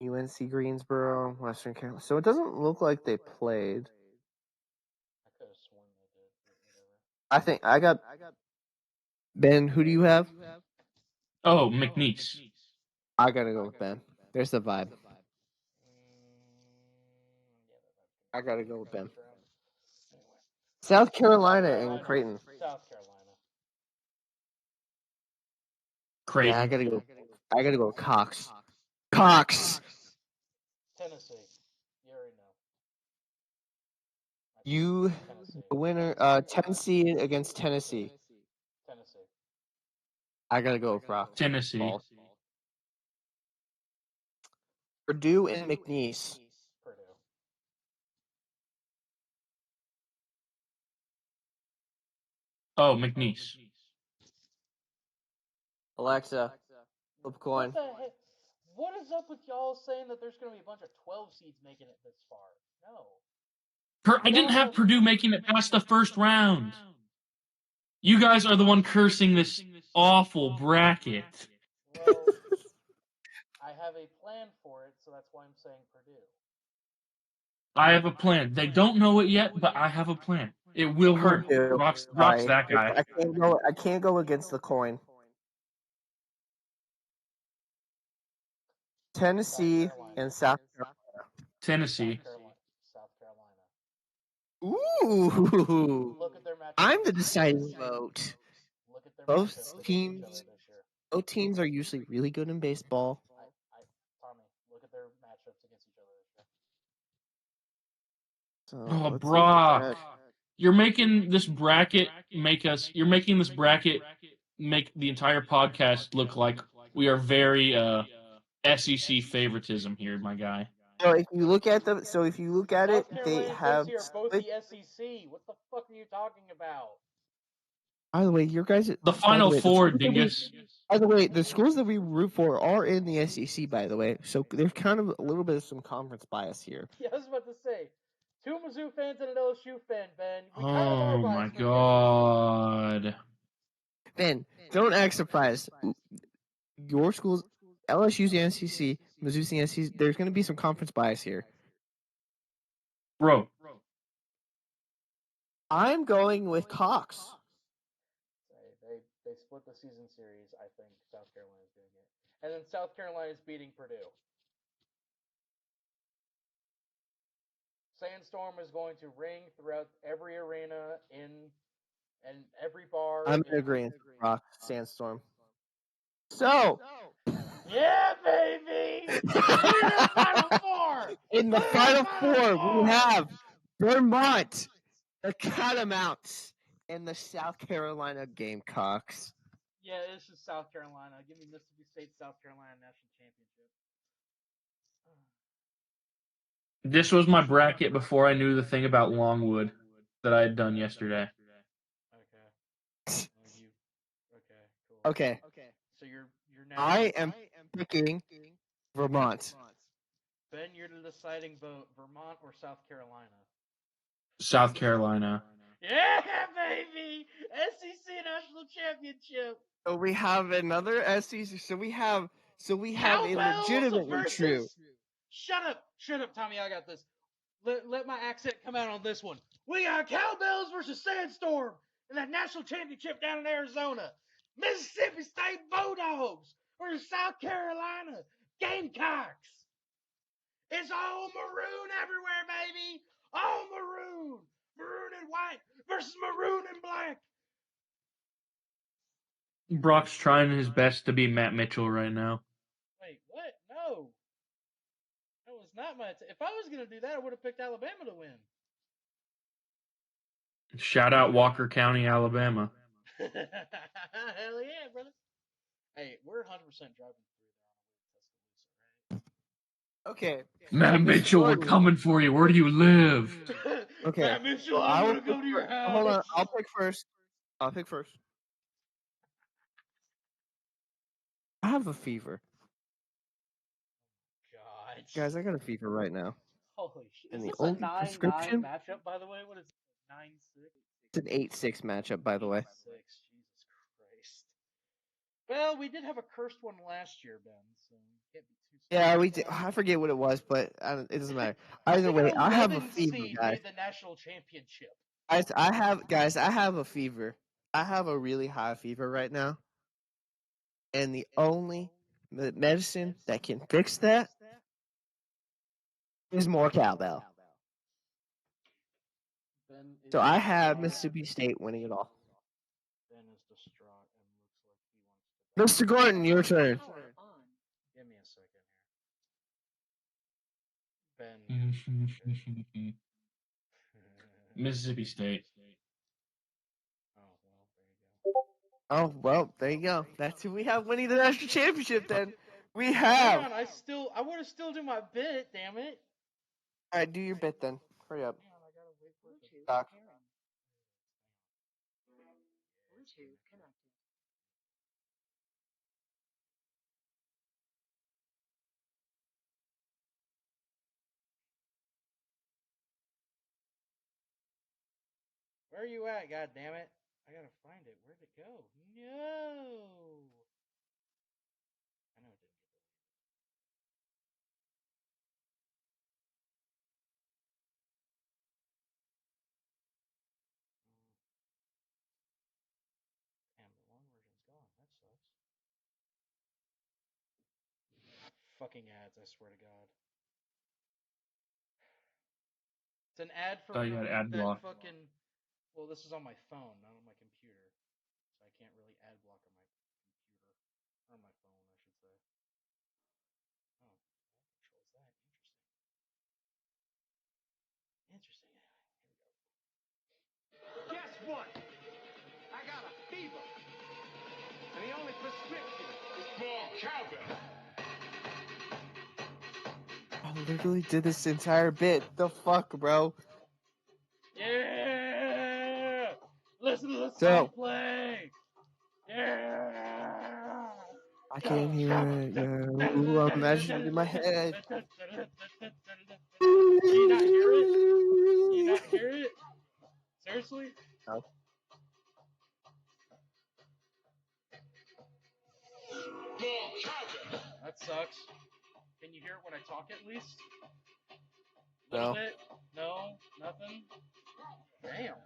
UNC Greensboro, Western Carolina. So it doesn't look like they played. I could have sworn they did. I think I got Ben. Who do you have? Oh, McNeese. I gotta go with Ben. There's the vibe. I gotta go with Ben. South Carolina and Creighton. South Carolina. Creighton. Yeah, I gotta go with Cox. Cox. Tennessee. You already know. You, the winner, Tennessee against Tennessee. Tennessee. I gotta go with Brock. Tennessee. Balls. Purdue and McNeese. Purdue. Oh, McNeese. Alexa, flip a coin. What the heck? What is up with y'all saying that there's going to be a bunch of 12 seeds making it this far? No. I didn't have Purdue making it past the first round. You guys are the one cursing this awful bracket. Well, I have a plan for it, so that's why I'm saying Purdue. I have a plan. They don't know it yet, but I have a plan. It will work. Purdue. Rocks Sorry. that guy. I can't go against the coin. Tennessee and South Carolina. Tennessee. South Carolina. Ooh. Look at their matchup. I'm the deciding vote. Look at their Both matchups against teams. each other this year. Both teams are usually really good in baseball. Tommy, look at their matchups against each other this year. So, Oh, Brock. You're making this bracket make the entire podcast look like we are very SEC favoritism here, my guy. So if you look at them, they have both the SEC. What the fuck are you talking about? By the way, your guys. The Final Four, dingus. By the way, the schools that we root for are in the SEC. By the way, so there's kind of a little bit of some conference bias here. Yeah, I was about to say, 2 Mizzou fans and an LSU fan, Ben. We kind Oh of are my biased god. Ben, don't act surprised. Your schools, LSU's the SEC, Mizzou's the SEC. There's going to be some conference bias here. Bro. I'm going with Cox. They split the season series. I think South Carolina's doing it. And then South Carolina's beating Purdue. Sandstorm is going to ring throughout every arena and every bar. I'm in agreement. Rock Sandstorm. So. Yeah, baby! In the Final Four! In the Final Four, we have Vermont, the Catamounts, and the South Carolina Gamecocks. Yeah, this is South Carolina. Give me Mississippi State, South Carolina National Championship. This was my bracket before I knew the thing about Longwood that I had done yesterday. Okay. Cool. Okay. So you're now. I am picking Vermont. Ben, you're the deciding vote. Vermont or South Carolina? South Carolina. Yeah, baby! SEC National Championship. So we have another SEC. So we have a legitimately true. Shut up, Tommy. I got this. Let my accent come out on this one. We got Cowbells versus Sandstorm in that national championship down in Arizona. Mississippi State Bulldogs versus South Carolina Gamecocks. It's all maroon everywhere, baby. All maroon. Maroon and white versus maroon and black. Brock's trying his best to be Matt Mitchell right now. Wait, what? No. That was not my... If I was going to do that, I would have picked Alabama to win. Shout out Walker County, Alabama. Hell yeah, brother. Hey, we're 100% driving through there. Okay. Matt Mitchell, we're coming for you. Where do you live? Okay. Matt Mitchell, I'm going to go to your house. Hold on. I'll pick first. I have a fever. God. Guys, I got a fever right now. Holy shit. And Is the this only a 9-9 prescription matchup, by the way? What is it? 9-6? It's an 8-6 matchup, by the way. 6. Jesus Christ. Well, we did have a cursed one last year, Ben, so you can't be too... Yeah, we did. I forget what it was, but it doesn't matter. Either way, I have a fever, guys. The national championship. I have a fever. I have a really high fever right now. And the only medicine that can fix that is more cowbell. So I have Mississippi State winning it all. Ben is distraught and looks like he wants to... Mr. Gordon, your turn. Give me a second here. Ben. Mississippi State. Oh, well, there you go. That's who we have winning the national championship then. We have... Hang on, I want to still do my bit, damn it. Alright, do your bit then. Hurry up. Hang on, I gotta wait for it to... Doc. Bluetooth connected. Where are you at, God damn it? I gotta find it. Where'd it go? No! I know it didn't. fucking ads, I swear to God. It's an ad for Oh, you had ad that block. fucking... Well, this is on my phone, not on my computer. So I can't really ad block on my computer. Or on my phone, I should say. Oh, that controls that. Interesting. Here we go. Guess what? I got a fever. And the only prescription is more cowbell. I literally did this entire bit. The fuck, bro? Yeah! Listen to the So- song play! Yeah! I can't hear it. Yeah. Ooh, I'm imagining it in my head. Do you not hear it? Do you not hear it? Seriously? No. More cowbell. That sucks. Can you hear it when I talk at least? A No. little bit? No? Nothing? Damn.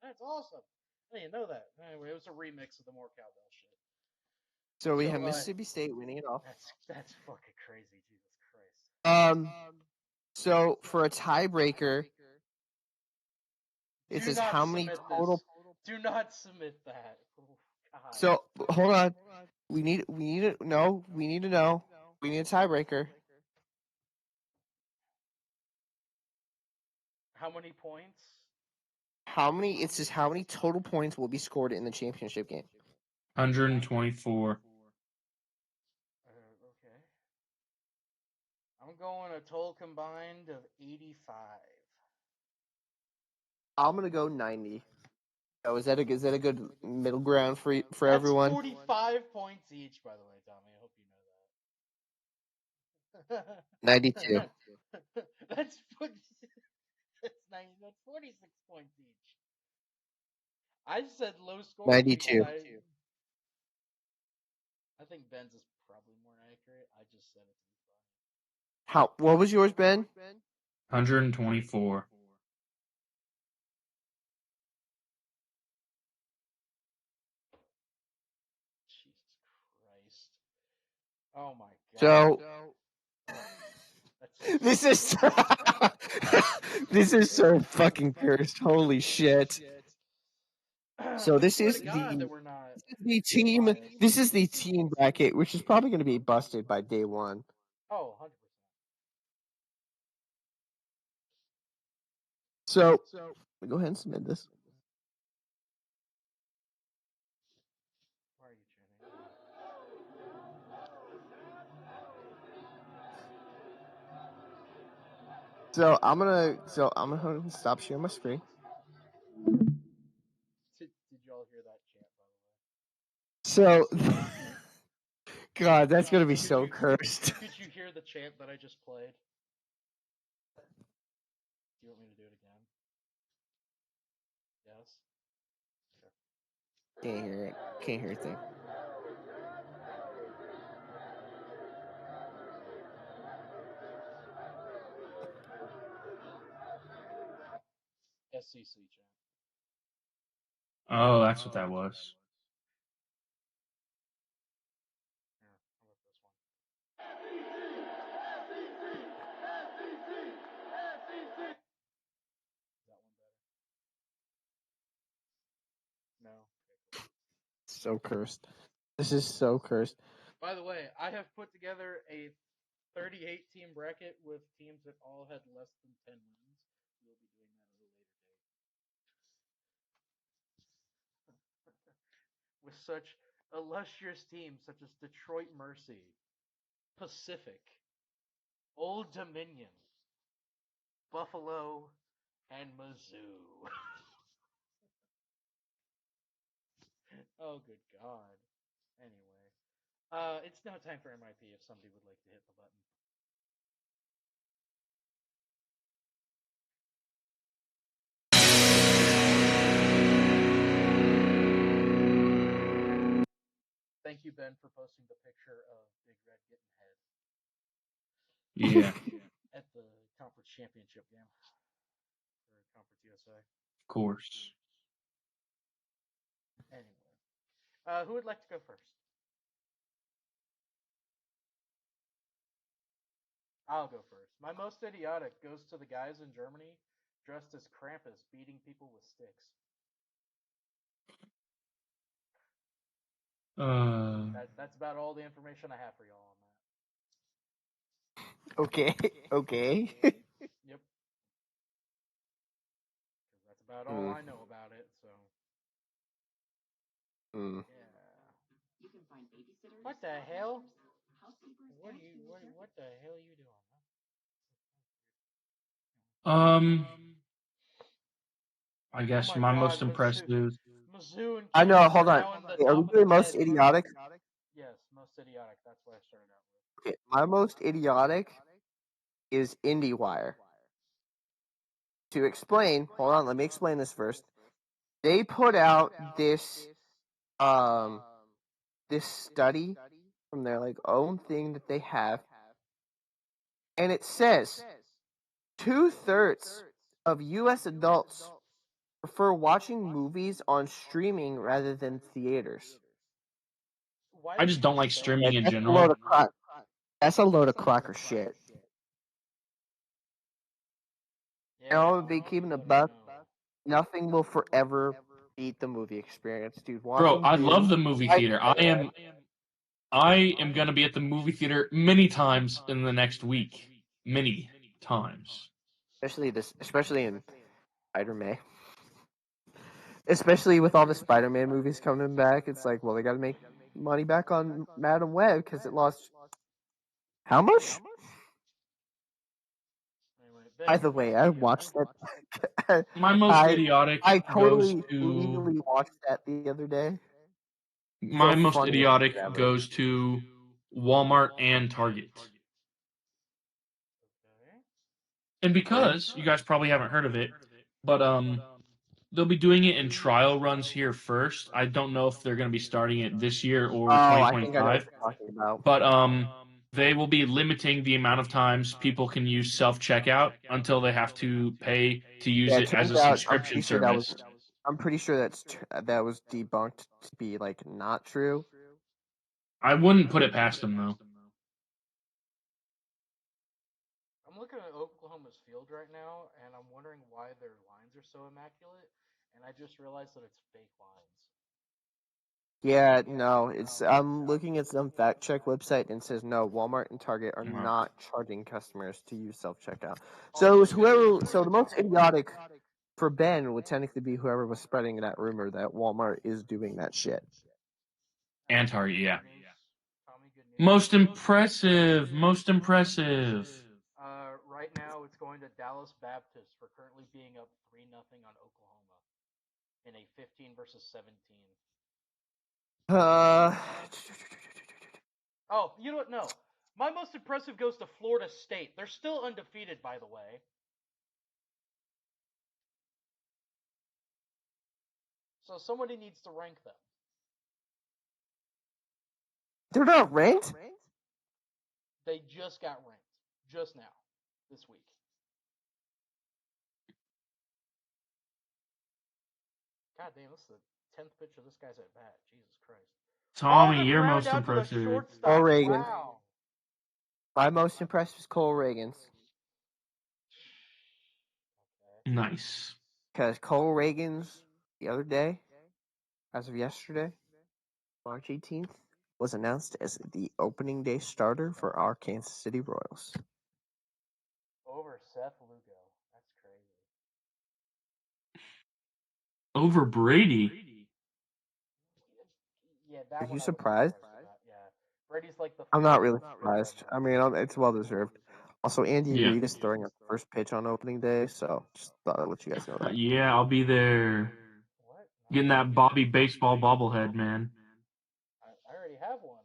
That's awesome. I didn't know that. Anyway, it was a remix of the More Cowbell shit. So we So, have Mississippi State winning it off. That's fucking crazy, Jesus Christ. So for a tiebreaker, it Do says not how many submit total. this. Do not submit that. Oh, God. So hold on. We need to know. We need to know. We need a tiebreaker. How many points? It says how many total points will be scored in the championship game. 124. Okay. I'm going a total combined of 85. I'm gonna go 90. Oh, is that a good middle ground for That's everyone? 45 points each, by the way, Tommy. I hope you know that. 92. That's 46 points each. I said low scoring. 92. I think Ben's is probably more accurate. I just said it to be funny. What was yours, Ben? 124. Jesus Christ. Oh my God. So this is this is so fucking cursed. Holy shit. So this is the team. This is the team bracket, which is probably going to be busted by day one. Oh, 100%. So go ahead and submit this. Why are you chanting? So I'm gonna stop sharing my screen. Did y'all hear that chant, by the way? So, God, that's gonna be so cursed. Did you hear the chant that I just played? Do you want me to do it again? Yes. Okay. Can't hear it. Can't hear a thing. SCC chant. Oh, that's what that was. Here, how about this one? Is that one better? No. Okay, cool. So cursed. This is so cursed. By the way, I have put together a 38 team bracket with teams that all had less than 10 wins. We'll be doing that at a later date. With such illustrious teams such as Detroit Mercy, Pacific, Old Dominion, Buffalo, and Mizzou. Oh, good God. Anyway, it's now time for MIP if somebody would like to hit the button. Thank you, Ben, for posting the picture of Big Red getting head. Yeah, At the conference championship game. Or Conference USA. of course. Anyway. Who would like to go first? I'll go first. My most idiotic goes to the guys in Germany dressed as Krampus beating people with sticks. That's about all the information I have for y'all on that. Okay. Okay. Yep. That's about all I know about it. So. Mm. Yeah. What the hell? What the hell are you doing? I guess Oh my God, most impressive. Mizzou and I know. Kansas Hold are on. now in the Are we top of doing the most 10. idiotic? Yes, most idiotic. That's what I started out with. Okay, my most idiotic is IndieWire. To explain, hold on. Let me explain this first. They put out this this study from their like own thing that they have, and it says 2/3 of U.S. adults prefer watching movies on streaming rather than theaters. Why I did just you don't like say streaming in That's a load general. of crap. That's a load of cracker shit. Yeah, And I'll be well, keeping a what do you buck. know? Nothing will forever beat the movie experience, dude. Bro, Watching I Dune. love the movie theater. I am gonna be at the movie theater many times in the next week. Many times. especially in Spider-Man. Especially with all the Spider-Man movies coming back, it's like, well, they got to make money back on Madam Web because it lost how much? Anyway, By Ben, the your way, most I idiotic. watched that. My most idiotic I goes totally to legally watched that the other day. my The most funniest idiotic shit ever. goes to Walmart and Target. Okay. And because you guys probably haven't heard of it, but they'll be doing it in trial runs here first. I don't know if they're going to be starting it this year or Oh, I think I know what 2025. you're talking about. But they will be limiting the amount of times people can use self-checkout until they have to pay to use Yeah, it it as turns a out subscription service. I'm pretty sure that was debunked to be like not true. I wouldn't put it past them though. I'm looking at Oklahoma's field right now, and I'm wondering why their lines are so immaculate. And I just realized that it's fake lines. Yeah, no, it's I'm looking at some fact check website and it says no, Walmart and Target are No. not charging customers to use self checkout. So it's so the most idiotic for Ben would technically be whoever was spreading that rumor that Walmart is doing that shit. And Target, yeah. Tommy, good news. Most impressive. Right now, it's going to Dallas Baptist for currently being up 3-0 on Oklahoma in a 15 versus 17. Oh, you know what? No. My most impressive goes to Florida State. They're still undefeated, by the way. So somebody needs to rank them. They're not ranked? They just got ranked. Just now. This week. God damn, this is the 10th pitch of this guy's at bat. Jesus Christ. Tommy, the you're ground most out to the impressive. shortstop. Cole Reagan. Wow. My most impressed was Cole Reagan's. Nice. Because Cole Reagan's the other day, as of yesterday, March 18th, was announced as the opening day starter for our Kansas City Royals. Over Seth Lugo. That's crazy. Over Brady. Yeah, that Are one you I was surprised? about. Yeah. Brady's like the I'm not fourth really surprised. I mean, it's well deserved. Also, Andy Yeah. Reid is throwing a first pitch on opening day, so just thought I'd let you guys know that. Yeah, I'll be there. What? Getting that Bobby baseball bobblehead, man. I already have one.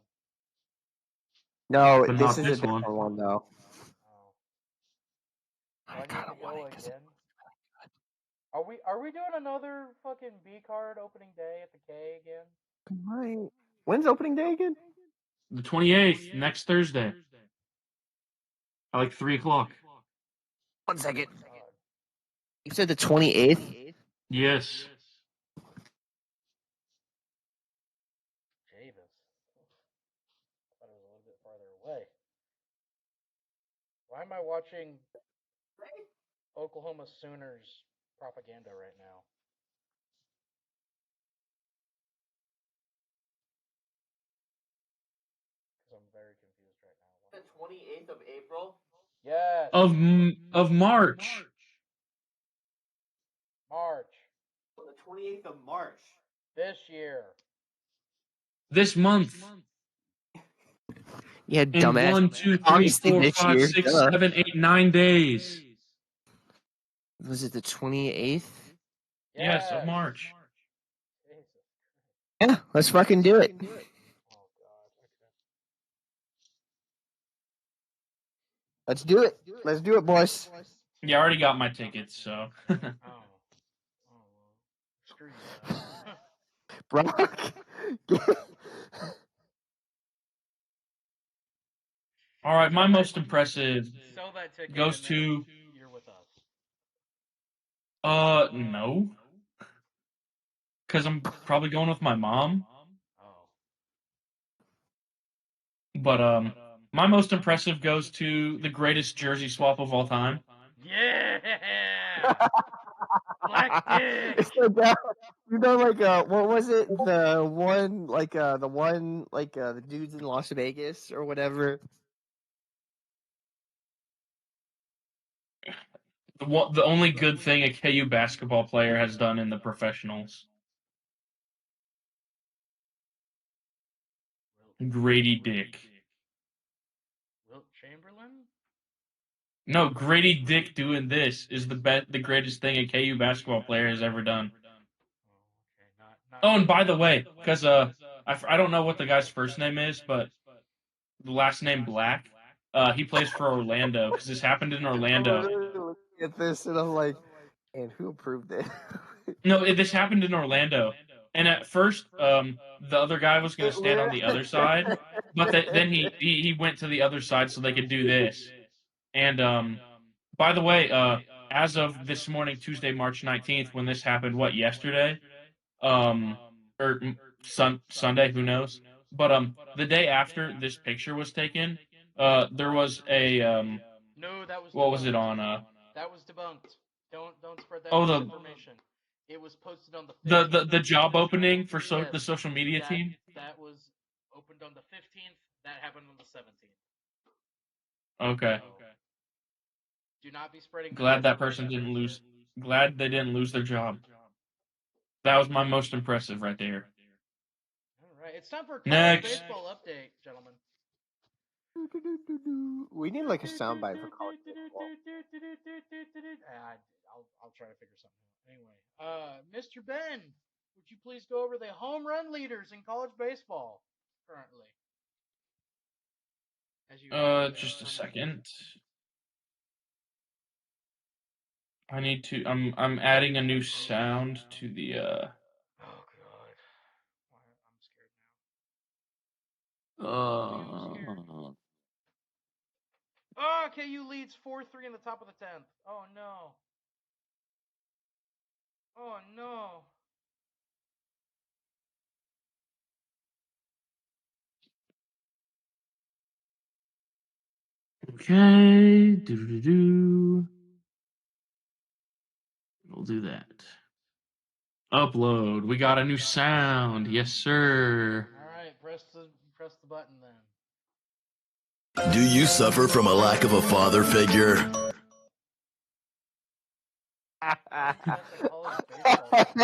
No, But this not is a this different one. one, though. Oh. Do I need to go again? Are we doing another fucking B card opening day at the K again? Right. When's opening day again? The 28th, next Thursday. At like 3 o'clock. 1 second. God. You said the 28th? Yes. Why am I watching Oklahoma Sooners propaganda right now? Because I'm very confused right now. The 28th of April? Yes. Of March. March. The 28th of March. This year. This month. Yeah, In dumbass. 1, 2, 3, Obviously 4, this 5, year, 6, duh. 7, 8, 9 days. Was it the 28th? Yes, of March. Jesus. Yeah, let's fucking do it. Oh, God. Okay. Let's do it. Let's do it, boys. Yeah, I already got my tickets, so. Oh. Oh, well. Screw you guys. Brock. All right, my most impressive Sell that ticket goes and to. then you're with us. No. Because I'm probably going with my mom. Oh. But, my most impressive goes to the greatest jersey swap of all time. Yeah! Black dick! It's like, you know, like, what was it? The one, the dudes in Las Vegas or whatever. The only good thing a KU basketball player has done in the professionals. Grady Dick. Wilt Chamberlain? No, Grady Dick doing this is the greatest thing a KU basketball player has ever done. Oh, okay. Oh, and by the way, because I don't know what the guy's first name is, but the last name Black. He plays for Orlando because this happened in I'm Orlando. literally looking at this and I'm like, and who approved it? No, this happened in Orlando, and at first, the other guy was going to stand on the other side, but then he went to the other side so they could do this. And by the way, as of this morning, Tuesday, March 19th, when this happened, yesterday? Or Sunday, who knows? But the day after this picture was taken, there was a No, that was what debunked. was it on? That was debunked. Don't spread that Oh, misinformation. It was posted on the 15th. the job opening for Yes, the social media team. That was opened on the 15th. That happened on the 17th. Okay. So, do not be spreading. Glad that person didn't lose. Glad they didn't lose their job. That was my most impressive right there. All right, it's time for a Next. baseball update, gentlemen. We need like a soundbite for college baseball. I'll try to figure something out. Anyway, Mr. Ben, would you please go over the home run leaders in college baseball currently? Just a second. I need to. I'm adding a new sound to the. Oh God, I'm scared now. Oh, KU leads 4-3 in the top of the 10th. Oh no. Oh no. Okay. We'll do that. Upload. We got a new sound. Yes, sir. All right, press the button then. Do you suffer from a lack of a father figure? That's a college baseball sound.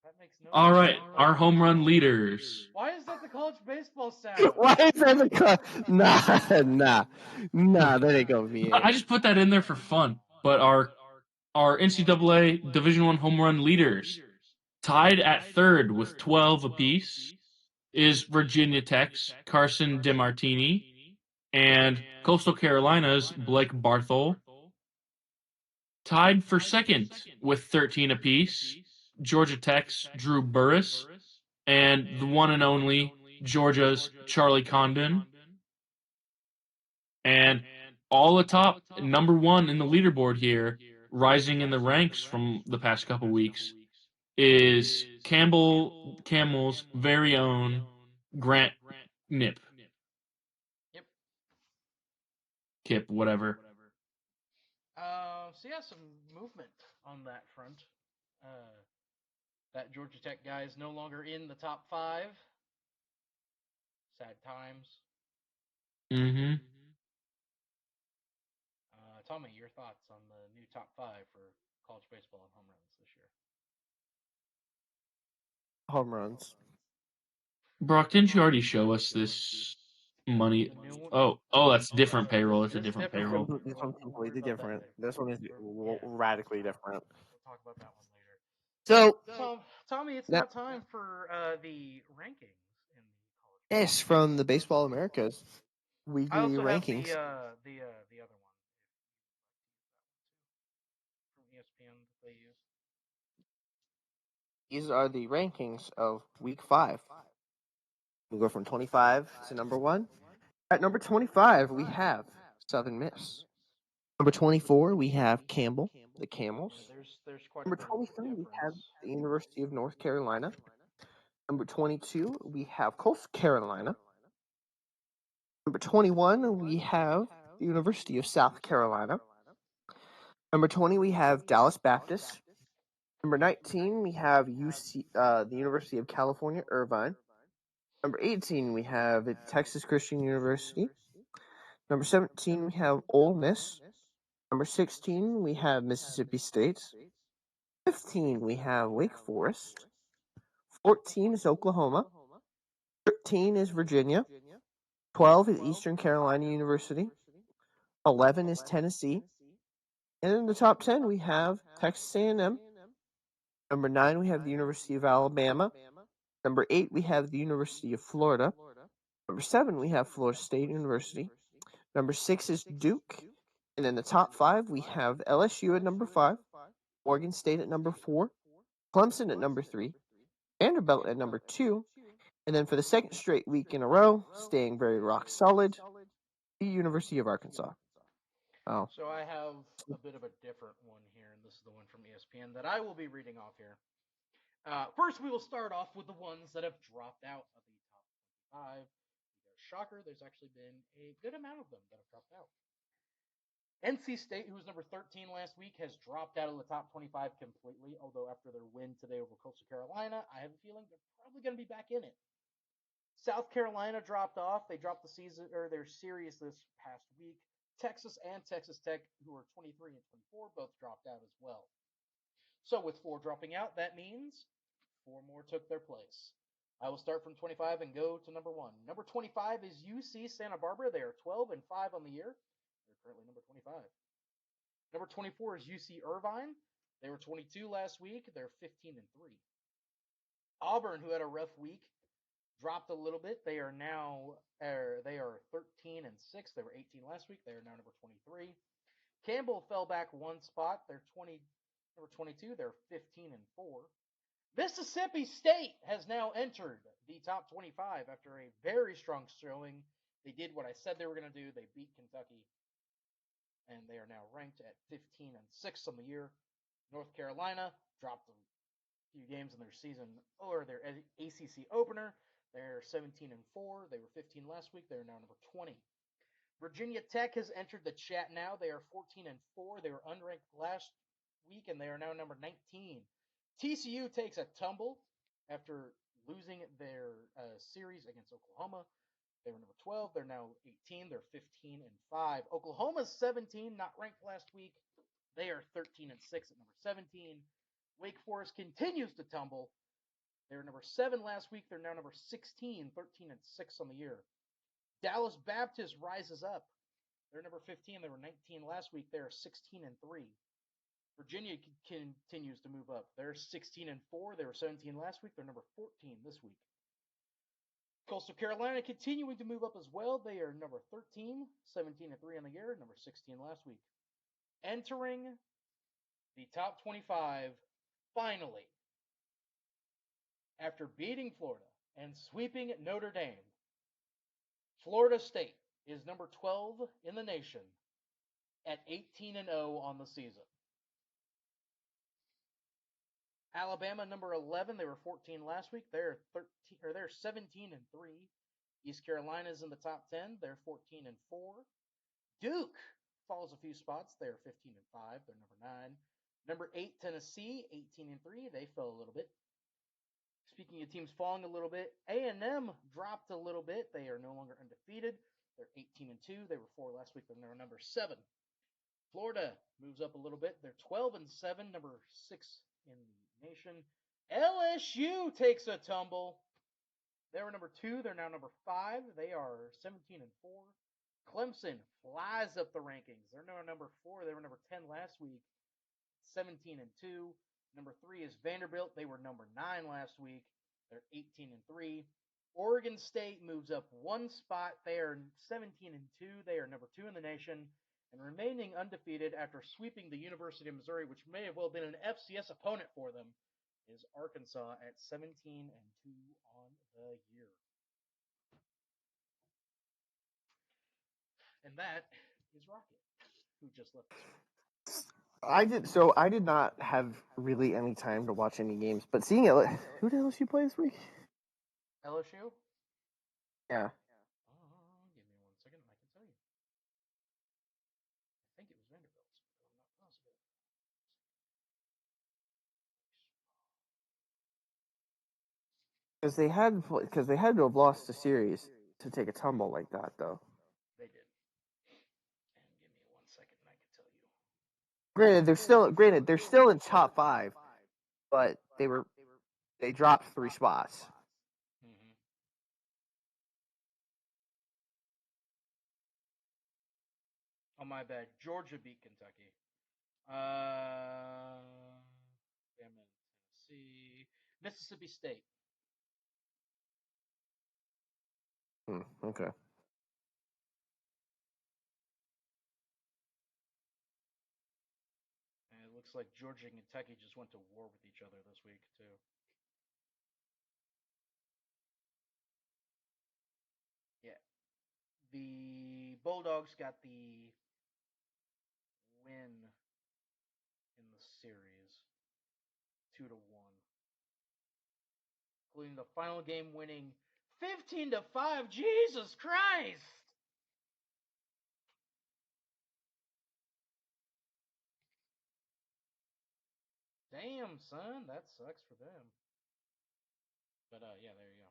That makes no All right, sense. our home run leaders. Why is that the college baseball sound? Why is that the Nah, that ain't gonna be it. I just put that in there for fun. But our NCAA Division I home run leaders, tied at third with 12 apiece, is Virginia Tech's Carson DeMartini and Coastal Carolina's Blake Barthol. Tied for second with 13 apiece, Georgia Tech's Drew Burris and the one and only Georgia's Charlie Condon. And all atop, number one in the leaderboard here, rising in the ranks from the past couple weeks, is Camel's very own Grant Knipp. Yep. Kip, whatever. So yeah, some movement on that front. That Georgia Tech guy is no longer in the top 5. Sad times. Mm-hmm. Tommy, your thoughts on the new top 5 for college baseball and home runs this year? Home runs. Brock, didn't you already show us this money? Oh, that's different payroll. It's a different payroll. This one's completely different. This one is radically different. We'll talk about that one later. So, Tommy, it's now time for the rankings in the college. Yes, from the Baseball Americas weekly I also rankings. have the other one. From ESPN that they use. These are the rankings of Week 5. We'll go from 25 to number 1. At number 25, we have Southern Miss. Number 24, we have Campbell, the Camels. There's quite Number a bit of 23, we have difference. the University of North Carolina. Number 22, we have Coastal Carolina. Number 21, we have the University of South Carolina. Number 20, we have Dallas Baptist. Number 19, we have the University of California, Irvine. Number 18, we have Texas Christian University. Number 17, we have Ole Miss. Number 16, we have Mississippi State. 15, we have Wake Forest. 14 is Oklahoma. 13 is Virginia. 12 is Eastern Carolina University. 11 is Tennessee. And in the top 10, we have Texas A&M. Number 9, we have the University of Alabama. Number 8, we have the University of Florida. Number 7, we have Florida State University. Number 6 is Duke. And in the top 5, we have LSU at number 5, Oregon State at number 4, Clemson at number 3, Vanderbilt at number 2, and then for the second straight week in a row, staying very rock solid, the University of Arkansas. Oh. So I have a bit of a different one here, and this is the one from ESPN that I will be reading off here. First, we will start off with the ones that have dropped out of the top 25. Shocker, there's actually been a good amount of them that have dropped out. NC State, who was number 13 last week, has dropped out of the top 25 completely, although after their win today over Coastal Carolina, I have a feeling they're probably going to be back in it. South Carolina dropped off. They dropped the season or their series this past week. Texas and Texas Tech, who are 23 and 24, both dropped out as well. So with 4 dropping out, that means 4 more took their place. I will start from 25 and go to number 1. Number 25 is UC Santa Barbara. They are 12 and 5 on the year. They're currently number 25. Number 24 is UC Irvine. They were 22 last week. They're 15 and 3. Auburn, who had a rough week, dropped a little bit. They are now 13 and 6. They were 18 last week. They are now number 23. Campbell fell back 1 spot. They're number 22. They're 15 and 4. Mississippi State has now entered the top 25 after a very strong showing. They did what I said they were going to do. They beat Kentucky, and they are now ranked at 15 and 6 on the year. North Carolina dropped a few games in their season or their ACC opener. They're 17 and 4. They were 15 last week. They are now number 20. Virginia Tech has entered the chat now. They are 14 and 4. They were unranked last week, and they are now number 19. TCU takes a tumble after losing their series against Oklahoma. They were number 12. They're now 18. They're 15 and 5. Oklahoma's 17, not ranked last week. They are 13 and 6 at number 17. Wake Forest continues to tumble. They were number 7 last week. They're now number 16, 13 and 6 on the year. Dallas Baptist rises up. They're number 15. They were 19 last week. They are 16 and 3. Virginia continues to move up. They're 16 and 4. They were 17 last week. They're number 14 this week. Coastal Carolina continuing to move up as well. They are number 13, 17 and 3 on the year, number 16 last week. Entering the top 25 finally, after beating Florida and sweeping Notre Dame, Florida State is number 12 in the nation at 18 and 0 on the season. Alabama number 11, they were 14 last week. They're 17 and 3. East Carolina's in the top 10. They're 14 and 4. Duke falls a few spots. They're 15-5. They're number 9. Number 8, Tennessee, 18-3. They fell a little bit. Speaking of teams falling a little bit, A&M dropped a little bit. They are no longer undefeated. They're 18-2. They were 4 last week. They're number 7. Florida moves up a little bit. They're 12-7, number 6 in the nation. LSU takes a tumble. They were number 2. They're now number 5. They are 17-4. Clemson flies up the rankings. They're now number 4. They were number 10 last week. 17-2. Number 3 is Vanderbilt. They were number 9 last week. They're 18-3. Oregon State moves up 1 spot. They are 17-2. They are number 2 in the nation and remaining undefeated after sweeping the University of Missouri, which may have well been an FCS opponent for them, is Arkansas at 17-2 on the year. And that is Rocket, who just left us. I did not have really any time to watch any games, but seeing it, who did LSU play this week? LSU? Yeah. Give me 1 second, and I can tell you. I think it was Vanderbilt, but I'm not positive. Because they had to have lost the series to take a tumble like that, though. They did. And give me 1 second, and I can tell you. Granted, they're still in top 5, but they dropped 3 spots. Mm-hmm. Oh, my bad. Georgia beat Kentucky. Tennessee. Mississippi State. Okay. And it looks like Georgia and Kentucky just went to war with each other this week, too. Yeah. The Bulldogs got the win in the series, 2-1, including the final game winning 15-5. Jesus Christ! Damn, son, that sucks for them. But yeah, there you go.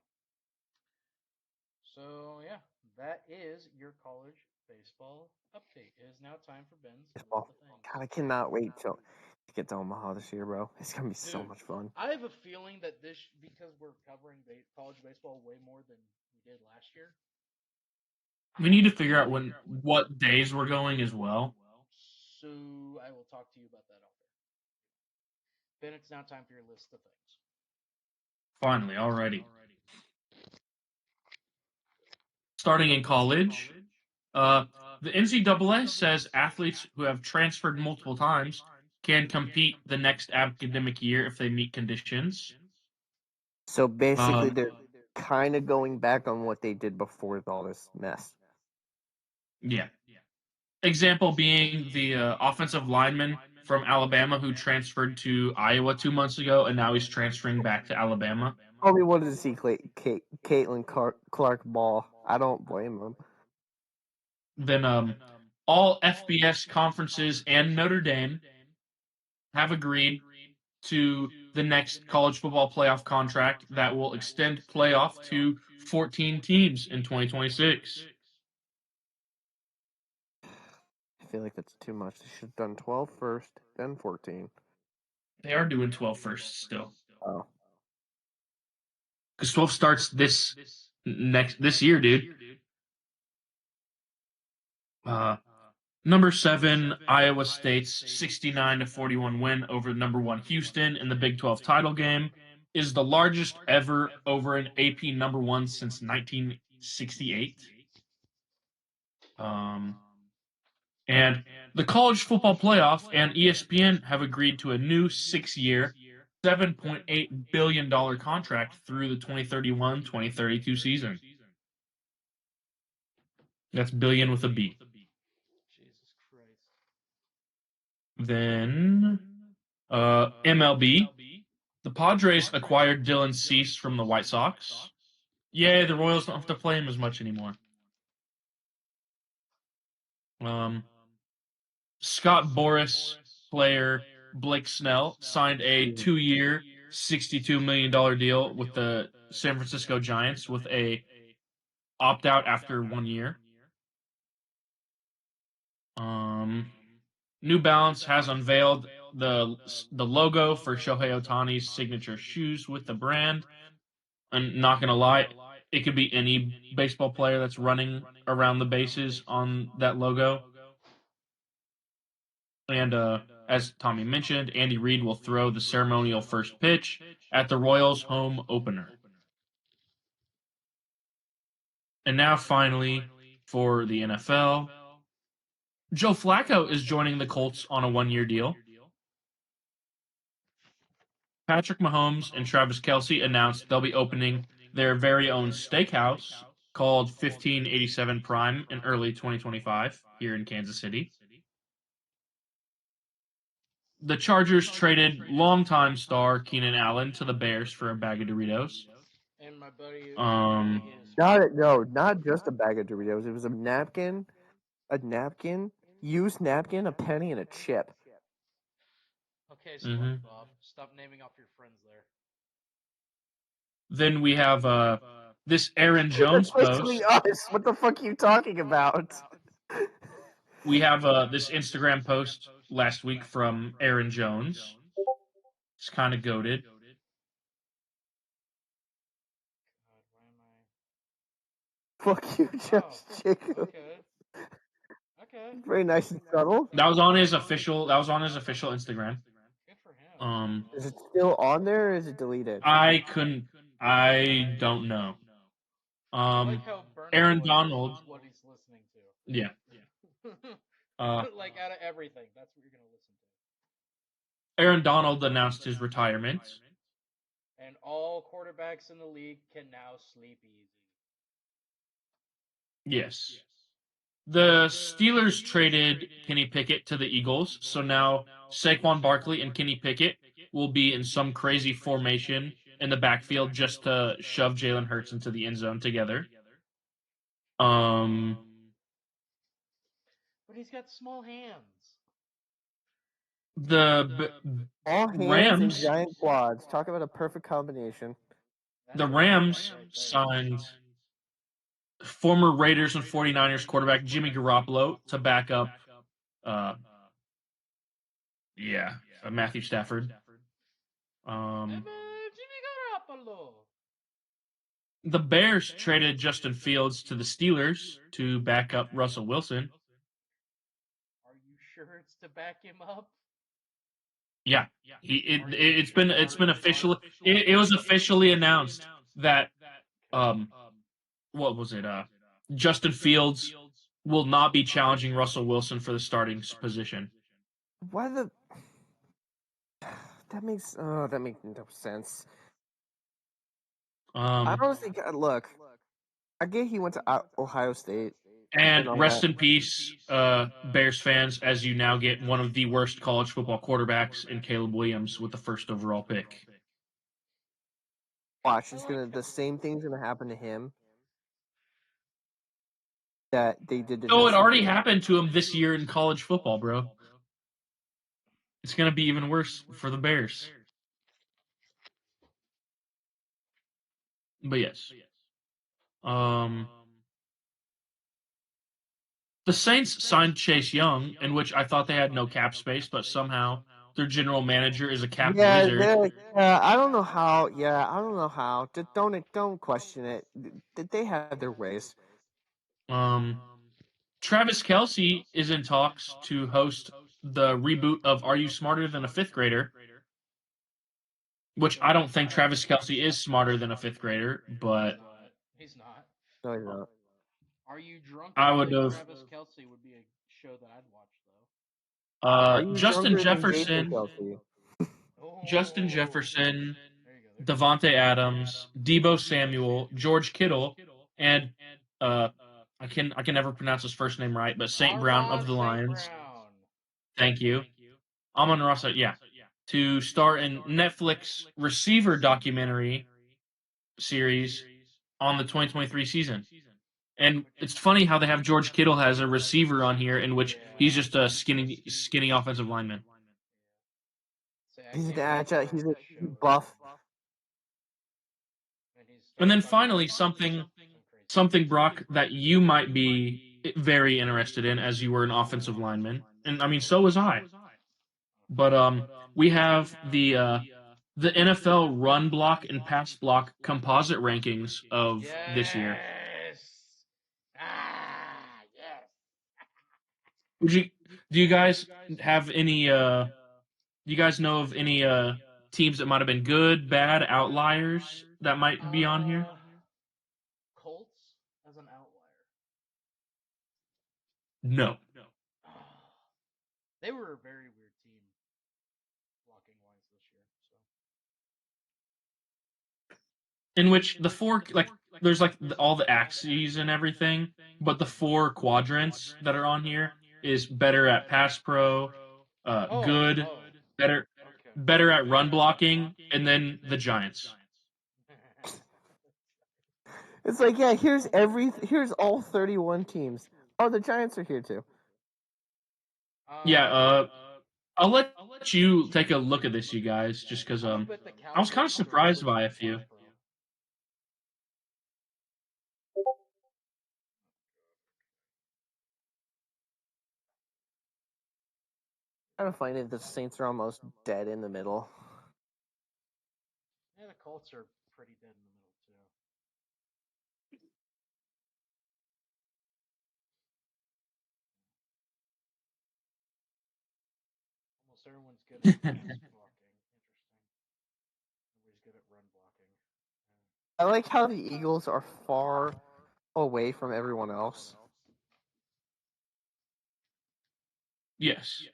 So yeah, that is your college baseball update. It is now time for Ben's list of things. God, I cannot wait to get to Omaha this year, bro. It's gonna be so much fun. I have a feeling that because we're covering college baseball way more than we did last year. We need to figure out what days we're going as well. So I will talk to you about that off there. Ben, it's now time for your list of things. Finally, already. Starting in college, the NCAA says athletes who have transferred multiple times can compete the next academic year if they meet conditions. So basically, they're kind of going back on what they did before all this mess. Yeah. Example being the offensive lineman from Alabama who transferred to Iowa 2 months ago, and now he's transferring back to Alabama. Probably wanted to see Caitlin Clark ball. I don't blame him. Then all FBS conferences and Notre Dame have agreed to the next college football playoff contract that will extend playoff to 14 teams in 2026. I feel like that's too much. They should have done 12 first, then 14. They are doing 12 first still. Oh. Because 12 starts this year, dude. Number 7, Iowa State's 69-41 win over number 1 Houston in the Big 12 title game is the largest ever over an AP number 1 since 1968. And the College Football Playoff and ESPN have agreed to a new 6-year, $7.8 billion contract through the 2031-2032 season. That's billion with a B. Jesus Christ. Then, MLB. The Padres acquired Dylan Cease from the White Sox. Yay, the Royals don't have to play him as much anymore. Scott Boras player Blake Snell signed a 2-year, $62 million deal with the San Francisco Giants with a opt-out after 1 year. New Balance has unveiled the logo for Shohei Ohtani's signature shoes with the brand. I'm not going to lie, it could be any baseball player that's running around the bases on that logo. And as Tommy mentioned, Andy Reid will throw the ceremonial first pitch at the Royals' home opener. And now, finally, for the NFL, Joe Flacco is joining the Colts on a 1-year deal. Patrick Mahomes and Travis Kelce announced they'll be opening their very own steakhouse called 1587 Prime in early 2025 here in Kansas City. The Chargers traded longtime star Keenan Allen to the Bears for a bag of Doritos. And my buddy Not just a bag of Doritos. It was a napkin, used napkin, a penny, and a chip. Okay, SpongeBob, stop naming off your friends there. Then we have this Aaron Jones post. Us. What the fuck are you talking about? We have this Instagram post last week from Aaron Jones. It's kind of goated. Fuck you, Josh Jacob. Okay. Very nice and subtle. That was on his official Instagram. Good for him. Is it still on there or is it deleted? I don't know. Aaron Donald. What he's listening to. Yeah. Like out of everything, that's what you're gonna listen to. Aaron Donald announced his retirement. And all quarterbacks in the league can now sleep easy. Yes. The Steelers traded Kenny Pickett to the Eagles, so now Saquon Barkley and Kenny Pickett will be in some crazy formation in the backfield just to shove Jalen Hurts into the end zone together. But he's got small hands. The all hands Rams and giant quads. Talk about a perfect combination. The Rams signed former Raiders and 49ers quarterback Jimmy Garoppolo to back up Matthew Stafford. Jimmy Garoppolo. The Bears traded Justin Fields to the Steelers to back up Russell Wilson. Are you sure it's to back him up? Yeah, it's been official. It was officially announced that what was it? Justin Fields will not be challenging Russell Wilson for the starting position. Why the? That makes no sense. I honestly look. I get he went to Ohio State. And rest in peace, Bears fans, as you now get one of the worst college football quarterbacks in Caleb Williams with the first overall pick. Watch, the same thing's gonna happen to him that they did to No, it already happened to him this year in college football, bro. It's gonna be even worse for the Bears. But yes. The Saints signed Chase Young, in which I thought they had no cap space, but somehow their general manager is a cap wizard. I don't know how. Don't question it. They have their ways. Travis Kelce is in talks to host the reboot of Are You Smarter Than a Fifth Grader? Which I don't think Travis Kelce is smarter than a fifth grader, but he's not. No, he's not. Are You Drunk? I would have. Travis Kelce would be a show that I'd watch though. Justin Jefferson, Devontae Adams, Deebo Samuel, George Kittle, and I can never pronounce his first name right, but St. Brown of the Lions. Thank you. Amon-Ra, to star in Netflix receiver documentary series on the 2023 season. And it's funny how they have George Kittle as a receiver on here, in which he's just a skinny offensive lineman. He's an agile. He's a buff. And then finally, something, Brock, that you might be very interested in, as you were an offensive lineman, and I mean, so was I. But we have the NFL run block and pass block composite rankings of this year. Yes. Do you guys have any? Do you guys know of any teams that might have been good, bad, outliers that might be on here? Colts as an outlier. No. They were a very weird team, blocking wise this year. So. In which the four, like, there's like all the axes and everything, but the 4 quadrants that are on here is better at pass pro, good, better at run blocking, and then the Giants. It's like, yeah, here's all 31 teams. Oh, the Giants are here too. Yeah, I'll let you take a look at this, you guys, just because I was kind of surprised by a few. I don't find it the Saints are almost dead in the middle. Yeah, the Colts are pretty dead in the middle too. Almost everyone's good at pass blocking. Interesting. Nobody's good at run blocking. I like how the Eagles are far away from everyone else. Yes.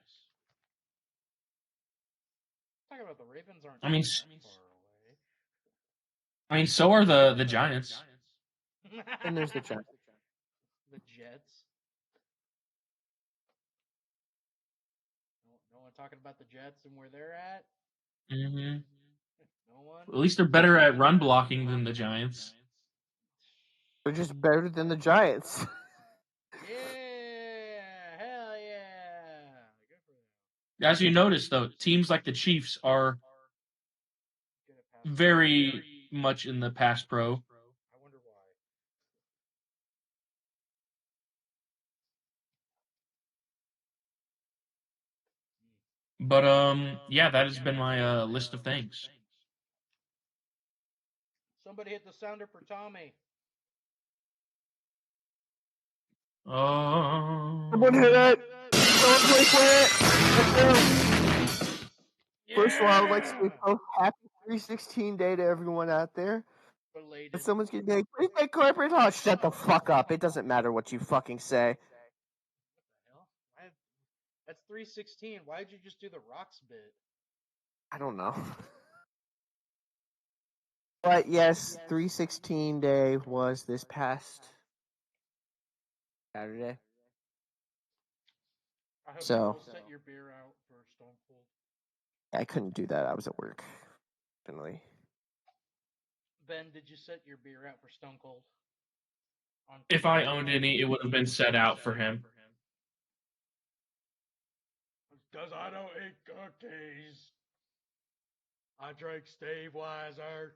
Talk about the Ravens aren't. I mean, far away. I mean, so are the Giants. And there's the Giants. The Jets. No one talking about the Jets and where they're at. Mm-hmm. No one. At least they're better at run blocking than the Giants. They're just better than the Giants. Yeah, hell yeah. Good for them. As you notice, though, teams like the Chiefs are very much in the pass pro. I wonder why. But yeah, that has been my list of things. Somebody hit the sounder for Tommy. Someone hit it. Someone play for it. Yeah. First of all, I would like to say happy 316 day to everyone out there. Related. If someone's getting like, birthday corporate, oh, shut the fuck up. It doesn't matter what you fucking say. What the hell? That's 316. Why'd you just do the rocks bit? I don't know. But yes, 316 day was this past Saturday. I hope So you set your beer out for Stone Cold. I couldn't do that. I was at work. Definitely. Ben, did you set your beer out for Stone Cold? If I owned any, it would have been set out for him. Because I don't eat cookies. I drink Steve Weiser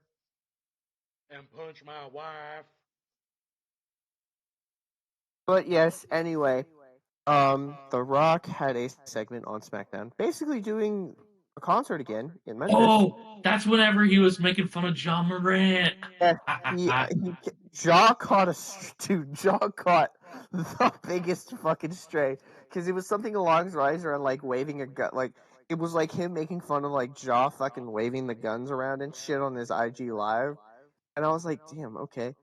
and punch my wife. But yes, anyway, The Rock had a segment on SmackDown, basically doing a concert again in Memphis. Oh, that's whenever he was making fun of John Morant. Jaw caught the biggest fucking stray, because it was something along his lines around like waving a gun, like it was like him making fun of like Jaw fucking waving the guns around and shit on his IG live, and I was like, damn, okay.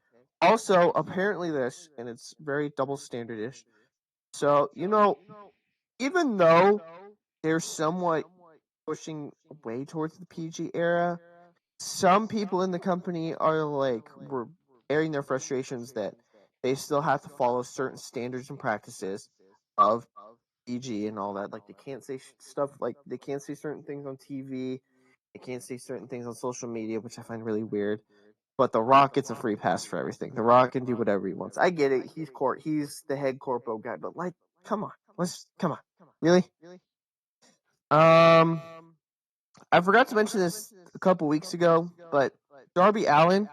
Also, apparently this, and it's very double standardish. So, even though they're somewhat pushing way towards the PG era, some people in the company were airing their frustrations that they still have to follow certain standards and practices of PG and all that. Like, they can't say stuff, like, they can't say certain things on TV, they can't say certain things on social media, which I find really weird. But The Rock gets a free pass for everything. The Rock can do whatever he wants. I get it. He's the head corpo guy, but like, come on. Come on. Really? I forgot to mention this a couple weeks ago, but Darby Allin,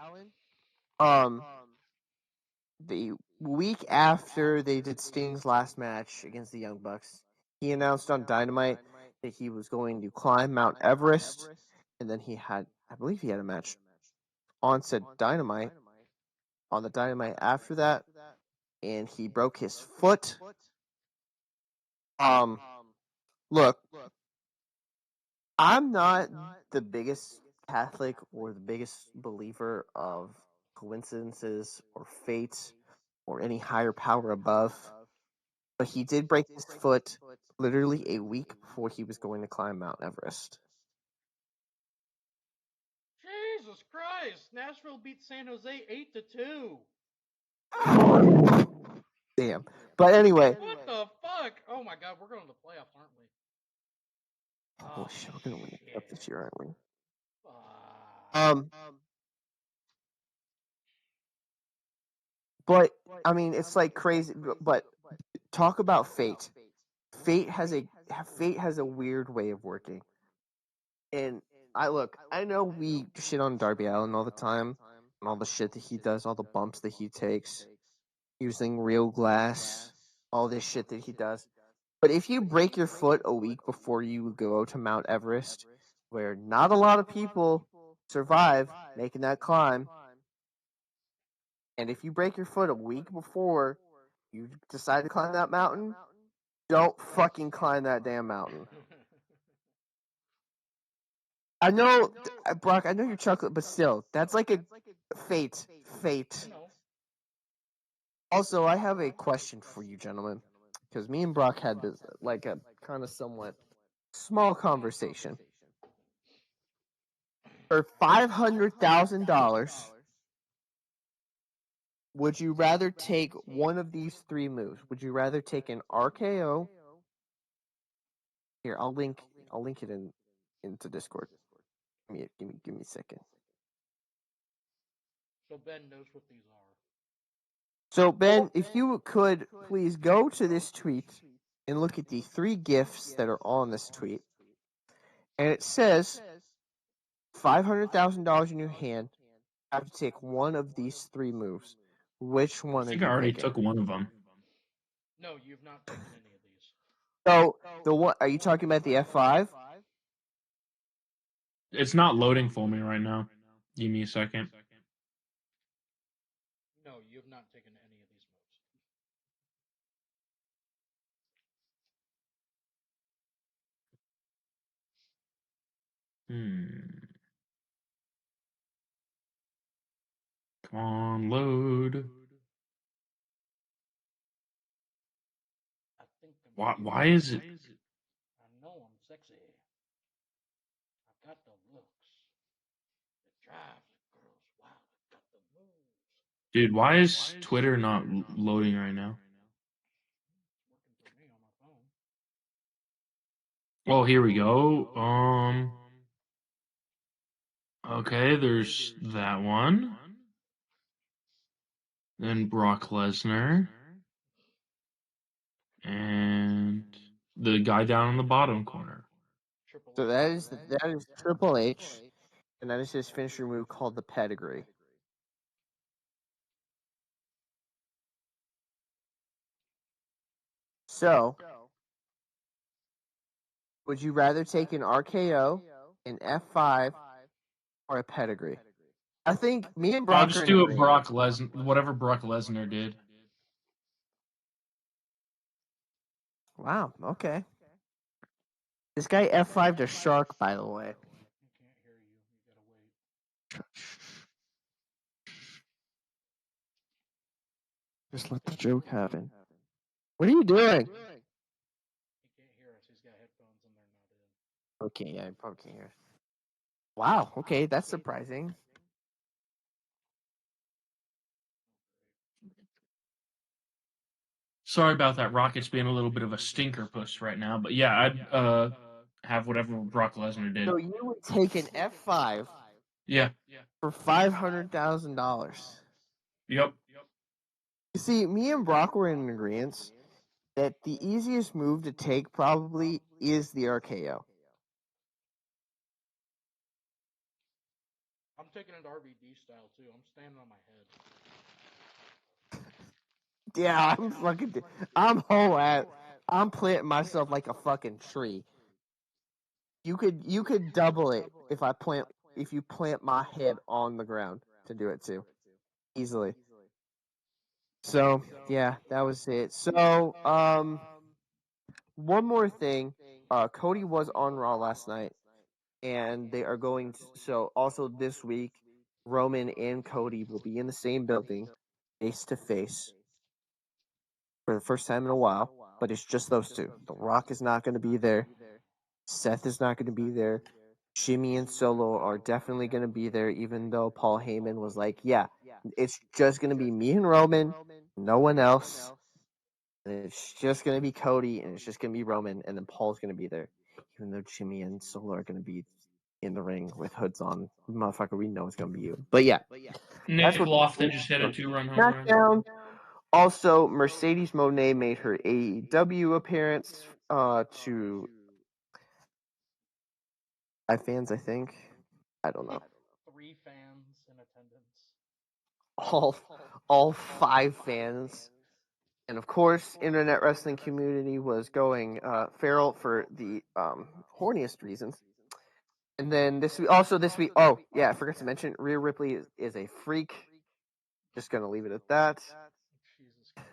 the week after they did Sting's last match against the Young Bucks, he announced on Dynamite that he was going to climb Mount Everest, and then I believe he had a match on said Dynamite, on the Dynamite after that, and he broke his foot. Look, I'm not the biggest Catholic or the biggest believer of coincidences or fate or any higher power above, but he did break his foot literally a week before he was going to climb Mount Everest. Jesus Christ! Nashville beat San Jose 8-2. Damn. But anyway. What the fuck? Oh my god, we're going to the playoffs, aren't we? Oh shit, we're gonna win the cup this year, aren't we? Fuck. But I mean, it's like crazy. But talk about fate. Fate has a weird way of working. And I know we shit on Darby Allin all the time, and all the shit that he does, all the bumps that he takes, using real glass, all this shit that he does. But if you break your foot a week before you go to Mount Everest, where not a lot of people survive making that climb, and if you break your foot a week before you decide to climb that mountain, don't fucking climb that damn mountain. I know, Brock, I know you're chuckling, but still, that's like a fate. Also, I have a question for you, gentlemen, because me and Brock had this, like, a kind of somewhat small conversation. For $500,000, would you rather take one of these three moves? Would you rather take an RKO? Here, I'll link it into Discord. Give me a second. So Ben knows what these are. So Ben, if you could please go to this tweet and look at the three gifts that are on this tweet, and it says $500,000 in your hand. You have to take one of these three moves. Which one I think are I you already picking? took one of them. No, you've not taken any of these. So the one, are you talking about the F5? It's not loading for me right now. Give me a second. No, you've not taken any of these moves. Come on, load. I think Why is it? I know I'm sexy. I've got the looks. It drives the girls wild. I've got the moves. Dude, why is Twitter not loading right now? It's working for me on my phone. Oh, here we go. Okay, there's that one. Then Brock Lesnar. And the guy down in the bottom corner. So that is Triple H, and that is his finisher move called the pedigree. So, would you rather take an RKO, an F5, or a pedigree? I think me and Brock I'll just do it Brock Lesnar, whatever Brock Lesnar did. Wow, okay. This guy F5'd a shark, by the way. I can't hear you. You gotta wait. Just let the joke happen. What are you doing? He can't hear us. He's got headphones and they're not in. Okay, yeah, I probably can't hear. Wow, okay, that's surprising. Sorry about that. Rocket's being a little bit of a stinker puss right now, but yeah, I'd have whatever Brock Lesnar did. So you would take an F5 Yeah. For $500,000. Yep. You see, me and Brock were in agreement that the easiest move to take probably is the RKO. I'm taking it RVD style too. I'm standing on my head. Yeah, I'm planting myself like a fucking tree. You could double it if you plant my head on the ground to do it too. Easily. So yeah, that was it. So one more thing. Cody was on Raw last night, and they are going to, so also this week, Roman and Cody will be in the same building, face to face, for the first time in a while. But it's just those two. The Rock is not going to be there. Seth is not going to be there. Jimmy and Solo are definitely going to be there, even though Paul Heyman was like, yeah, it's just going to be me and Roman, no one else. And it's just going to be Cody, and it's just going to be Roman, and then Paul's going to be there. Even though Jimmy and Solo are going to be in the ring with hoods on. Motherfucker, we know it's going to be you. But yeah. Nick Lofton just hit a 2-run home run. SmackDown. Also, Mercedes Moné made her AEW appearance to fans, I think. I don't know. 3 fans in attendance. All 5 fans. And of course, internet wrestling community was going feral for the horniest reasons. And then this week, oh yeah, I forgot to mention, Rhea Ripley is a freak. Just gonna leave it at that. Jesus Christ.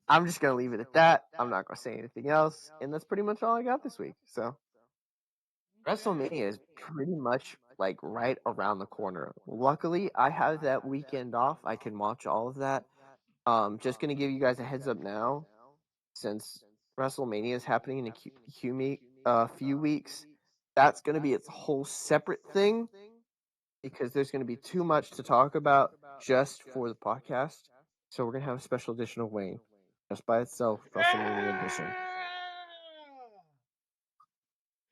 I'm just gonna leave it at that. I'm not gonna say anything else, and that's pretty much all I got this week. So WrestleMania is pretty much like right around the corner. Luckily, I have that weekend off. I can watch all of that. Just gonna give you guys a heads up now, since WrestleMania is happening in a few weeks. That's gonna be its whole separate thing, because there's gonna be too much to talk about just for the podcast. So we're gonna have a special edition of Wayne, just by itself, WrestleMania edition.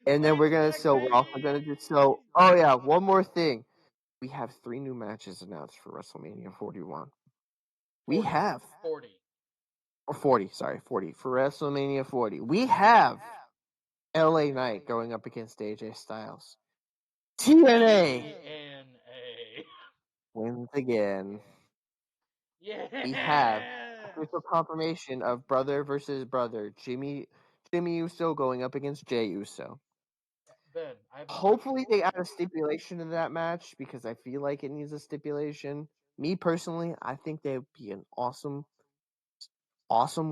And then we're also gonna do oh yeah, one more thing. We have 3 new matches announced for WrestleMania 41. We have 40. Or 40, sorry, 40. For WrestleMania 40. We have LA Knight going up against AJ Styles. TNA wins again. Yeah. We have official confirmation of brother versus brother. Jimmy Uso going up against Jey Uso. Ben, I have Hopefully they add a stipulation to that match, because I feel like it needs a stipulation. Me personally, I think that would be an awesome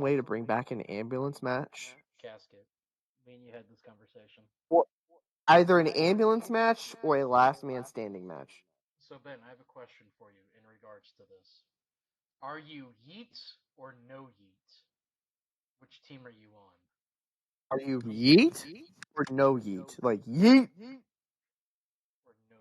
way to bring back an ambulance match. Casket. Me and you had this conversation. Either an ambulance match or a last man standing match. So Ben, I have a question for you in regards to this. Are you Yeet or no Yeet? Which team are you on? Are you Yeet or no Yeet? Like Yeet or no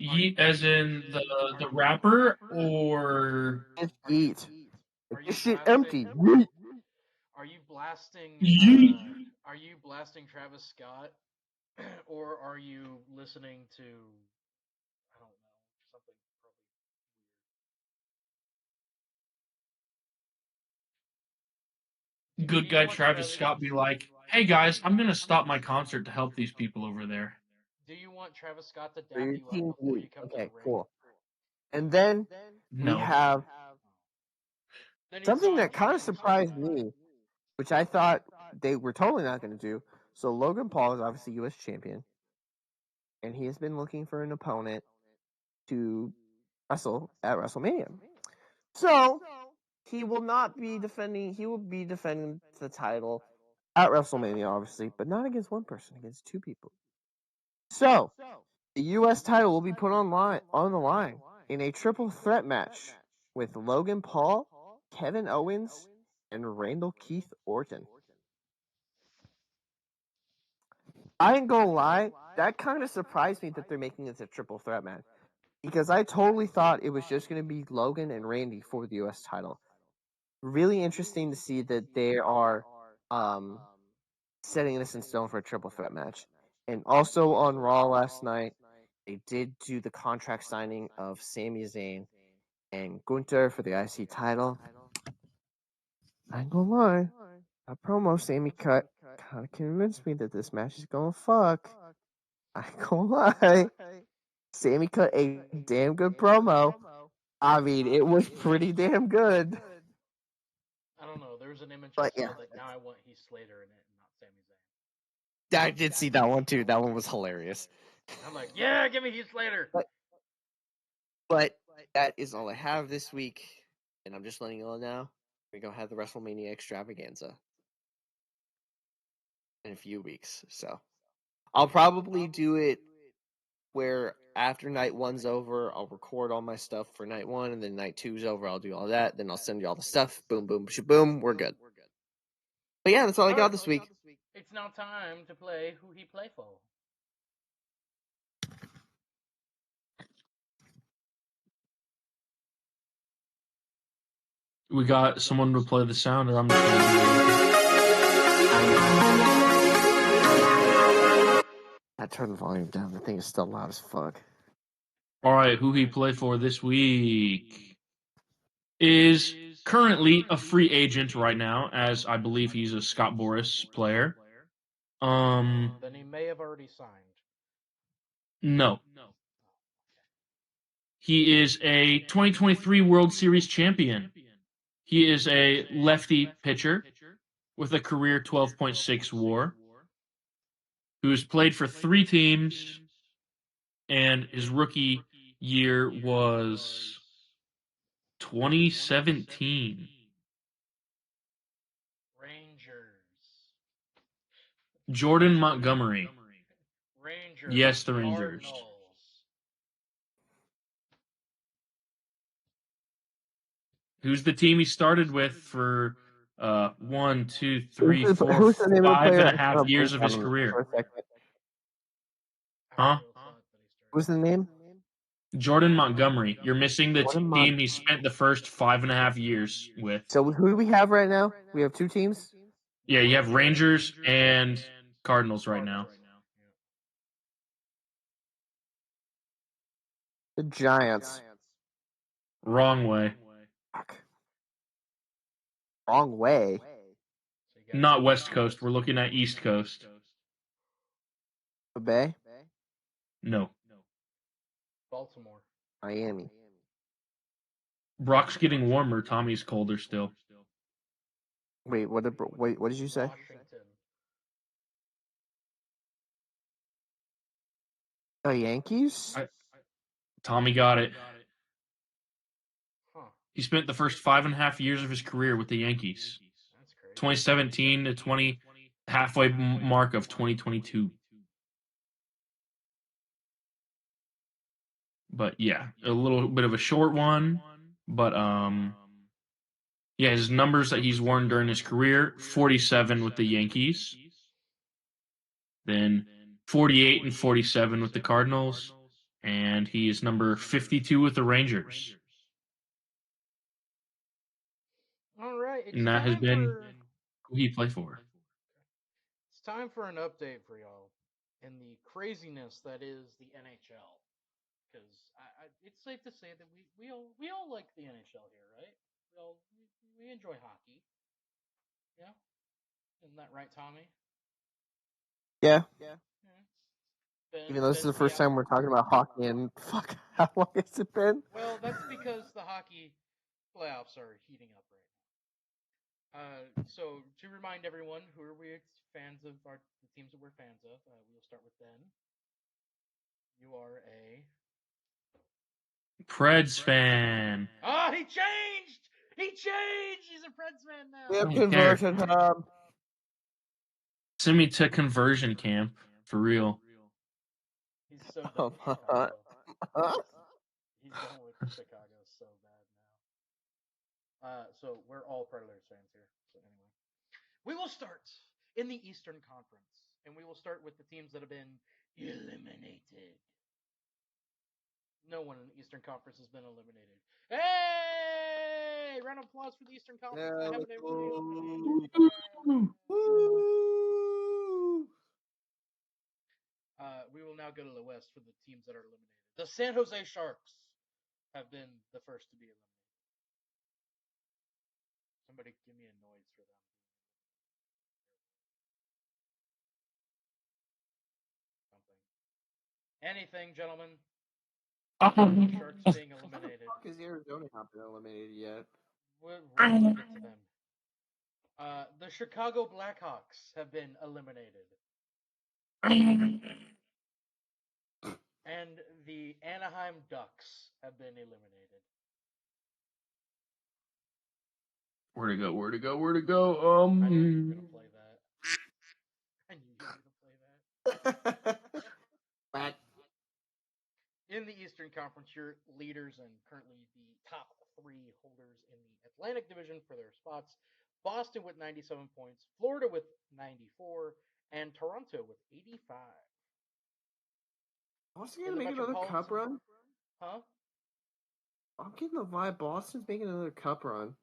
Yeet? Yeet as in the rapper, or just Yeet. Are you This shit blasting- empty. Yeet. Are you blasting? Yeet. Are you blasting Travis Scott, or are you listening to? I don't know, something probably weird. Good guy Travis Scott be like, "Hey guys, I'm gonna stop my concert to help these people over there." Do you want Travis Scott to So dap you're you Team up before Yeet. you come to Okay, the ring? cool. And then we No. have Then he's something on that kind of Team surprised Scott. me, which I thought they were totally not going to do. So Logan Paul is obviously U.S. champion, and he has been looking for an opponent to wrestle at WrestleMania. So he will be defending the title at WrestleMania, obviously, but not against one person, against 2 people. So the U.S. title will be put on the line in a triple threat match with Logan Paul, Kevin Owens, and Randall Keith Orton. I ain't gonna lie, that kind of surprised me that they're making this a triple threat match, because I totally thought it was just going to be Logan and Randy for the U.S. title. Really interesting to see that they are setting this in stone for a triple threat match. And also on Raw last night, they did do the contract signing of Sami Zayn and Gunther for the IC title. I ain't gonna lie, that promo Sami cut kind of convinced me that this match is gonna fuck. I ain't gonna lie. Sami cut a damn good promo. I mean, it was pretty damn good. I don't know. There was an image But I saw yeah. that now I want Heath Slater in it and not Sami Zayn. I did see that one too. That one was hilarious. I'm like, yeah, give me Heath Slater. But that is all I have this week, and I'm just letting you all know we're gonna have the WrestleMania extravaganza in a few weeks. So I'll probably do it where after night one's over, I'll record all my stuff for night one, and then night two's over, I'll do all that. Then I'll send you all the stuff. Boom, boom, shaboom. We're good. But yeah, that's all I got this week. It's now time to play Who He Play For. We got someone to play the sound, or I'm just gonna do it. I turned the volume down. The thing is still loud as fuck. All right, who he play for this week is currently a free agent right now, as I believe he's a Scott Boras player. Then he may have already signed. No. He is a 2023 World Series champion. He is a lefty pitcher with a career 12.6 WAR, who has played for 3 teams, and his rookie year was 2017. Rangers. Jordan Montgomery. Rangers. Yes, the Rangers. Cardinals. Who's the team he started with for 1, 2, 3, Who's the 4, name of the player? 5.5 years of his career? Huh? What's the name? Jordan Montgomery. You're missing the team he spent the first 5.5 years with. So who do we have right now? We have 2 teams? Yeah, you have Rangers and Cardinals right now. The Giants. Wrong way. Fuck. Wrong way. Not West Coast. We're looking at East Coast. The Bay? No. Baltimore. Miami. Brock's getting warmer. Tommy's colder still. Wait, what did you say? Washington. The Yankees? Tommy got it. Huh. He spent the first 5.5 years of his career with the Yankees. That's crazy. 2017 to 20, halfway mark of 2022. But yeah, a little bit of a short one. But yeah, his numbers that he's worn during his career: 47 with the Yankees, then 48 and 47 with the Cardinals, and he is number 52 with the Rangers. All right. And that has been who he played for. It's time for an update for y'all in the craziness that is the NHL. Because it's safe to say that we all like the NHL here, right? We enjoy hockey. Yeah, isn't that right, Tommy? Yeah. Ben, Even though this is the first time we're talking about hockey in fuck, how long has it been? Well, that's because the hockey playoffs are heating up right now. So to remind everyone, who are we fans of? The teams that we're fans of. We'll start with Ben. You are a Preds fan. Ah, he changed! He changed! He's a Preds fan now. We have Don't care. conversion hub. Send me to conversion camp for real. He's so done with Chicago. He's done with Chicago so bad now. So we're all Predators fans here. So anyway, we will start in the Eastern Conference, and we will start with the teams that have been eliminated. No one in the Eastern Conference has been eliminated. Hey! Round of applause for the Eastern Conference. Yeah, They haven't let's been go. eliminated. Woo! West for the teams that are eliminated. The San Jose Sharks have been the first to be eliminated. Somebody give me a noise for them. Something. Anything, gentlemen. Sharks being eliminated. How the fuck is Arizona not been eliminated yet? We're gonna get to them. The Chicago Blackhawks have been eliminated. And the Anaheim Ducks have been eliminated. Where to go? I knew you were gonna play that. I knew you were gonna play that. What? In the Eastern Conference, your leaders and currently the top 3 holders in the Atlantic Division for their spots: Boston with 97 points, Florida with 94, and Toronto with 85. Boston gonna make another cup run? Huh? I'm getting the vibe Boston's making another cup run.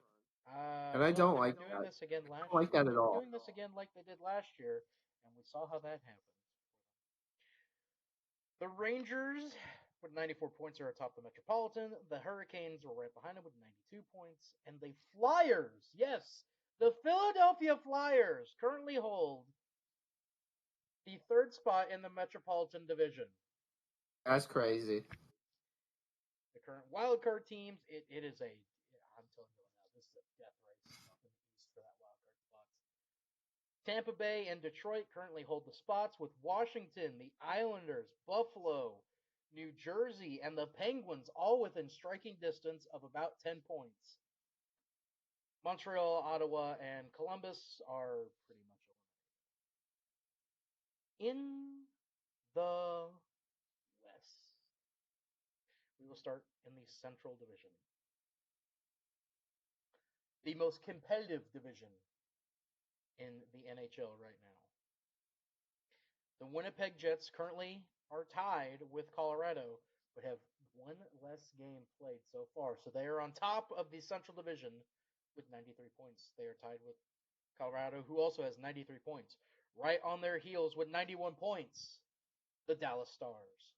And I Well, don't they were like doing that. this again last I don't like year. that at They were all. doing this again like they did last year, and we saw how that happened. The Rangers with 94 points are atop the Metropolitan. The Hurricanes were right behind them with 92 points. And the Flyers, yes, the Philadelphia Flyers currently hold the 3rd spot in the Metropolitan Division. That's crazy. The current wildcard teams, it is a, I'm telling you now, this is a death race up in the East for that wildcard spot. Tampa Bay and Detroit currently hold the spots, with Washington, the Islanders, Buffalo, New Jersey, and the Penguins all within striking distance of about 10 points. Montreal, Ottawa, and Columbus are pretty much eliminated. In the West, we will start in the Central Division, the most competitive division in the NHL right now. The Winnipeg Jets currently are tied with Colorado, but have 1 less game played so far. So they are on top of the Central Division with 93 points. They are tied with Colorado, who also has 93 points. Right on their heels with 91 points, the Dallas Stars.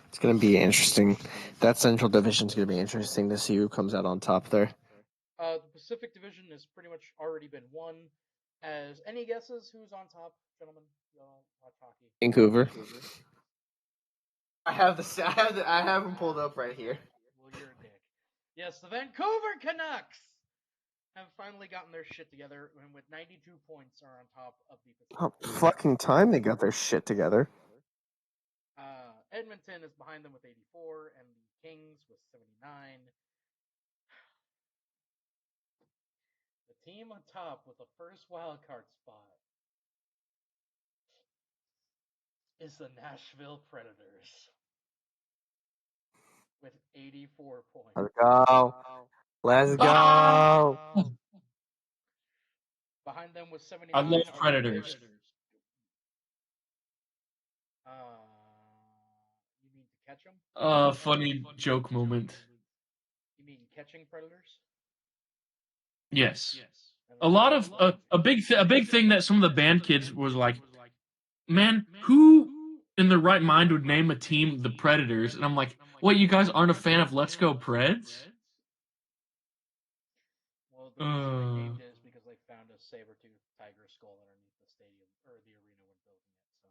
It's going to be interesting. That Central Division is going to be interesting to see who comes out on top there. The Pacific Division has pretty much already been won. As any guesses who's on top, gentlemen? Y'all watch hockey. Vancouver. I have them pulled up right here. Well, you're a dick. Yes, the Vancouver Canucks have finally gotten their shit together, and with 92 points are on top of the Pacific. About fucking time they got their shit together. Edmonton is behind them with 84, and the Kings with 79. The team on top with the first wild card spot is the Nashville Predators with 84 points. Let's go. Let's go. Behind them with 79. I love Predators. You mean to catch them? Funny joke moment. You mean catching Predators? Yes. A lot of a big thing that some of the band kids was like, man, who in their right mind would name a team the Predators? And I'm like, wait, you guys aren't a fan of Let's Go Preds? Well, the reason they named it is because they found a saber-toothed tiger skull underneath the stadium or the arena when building it. So.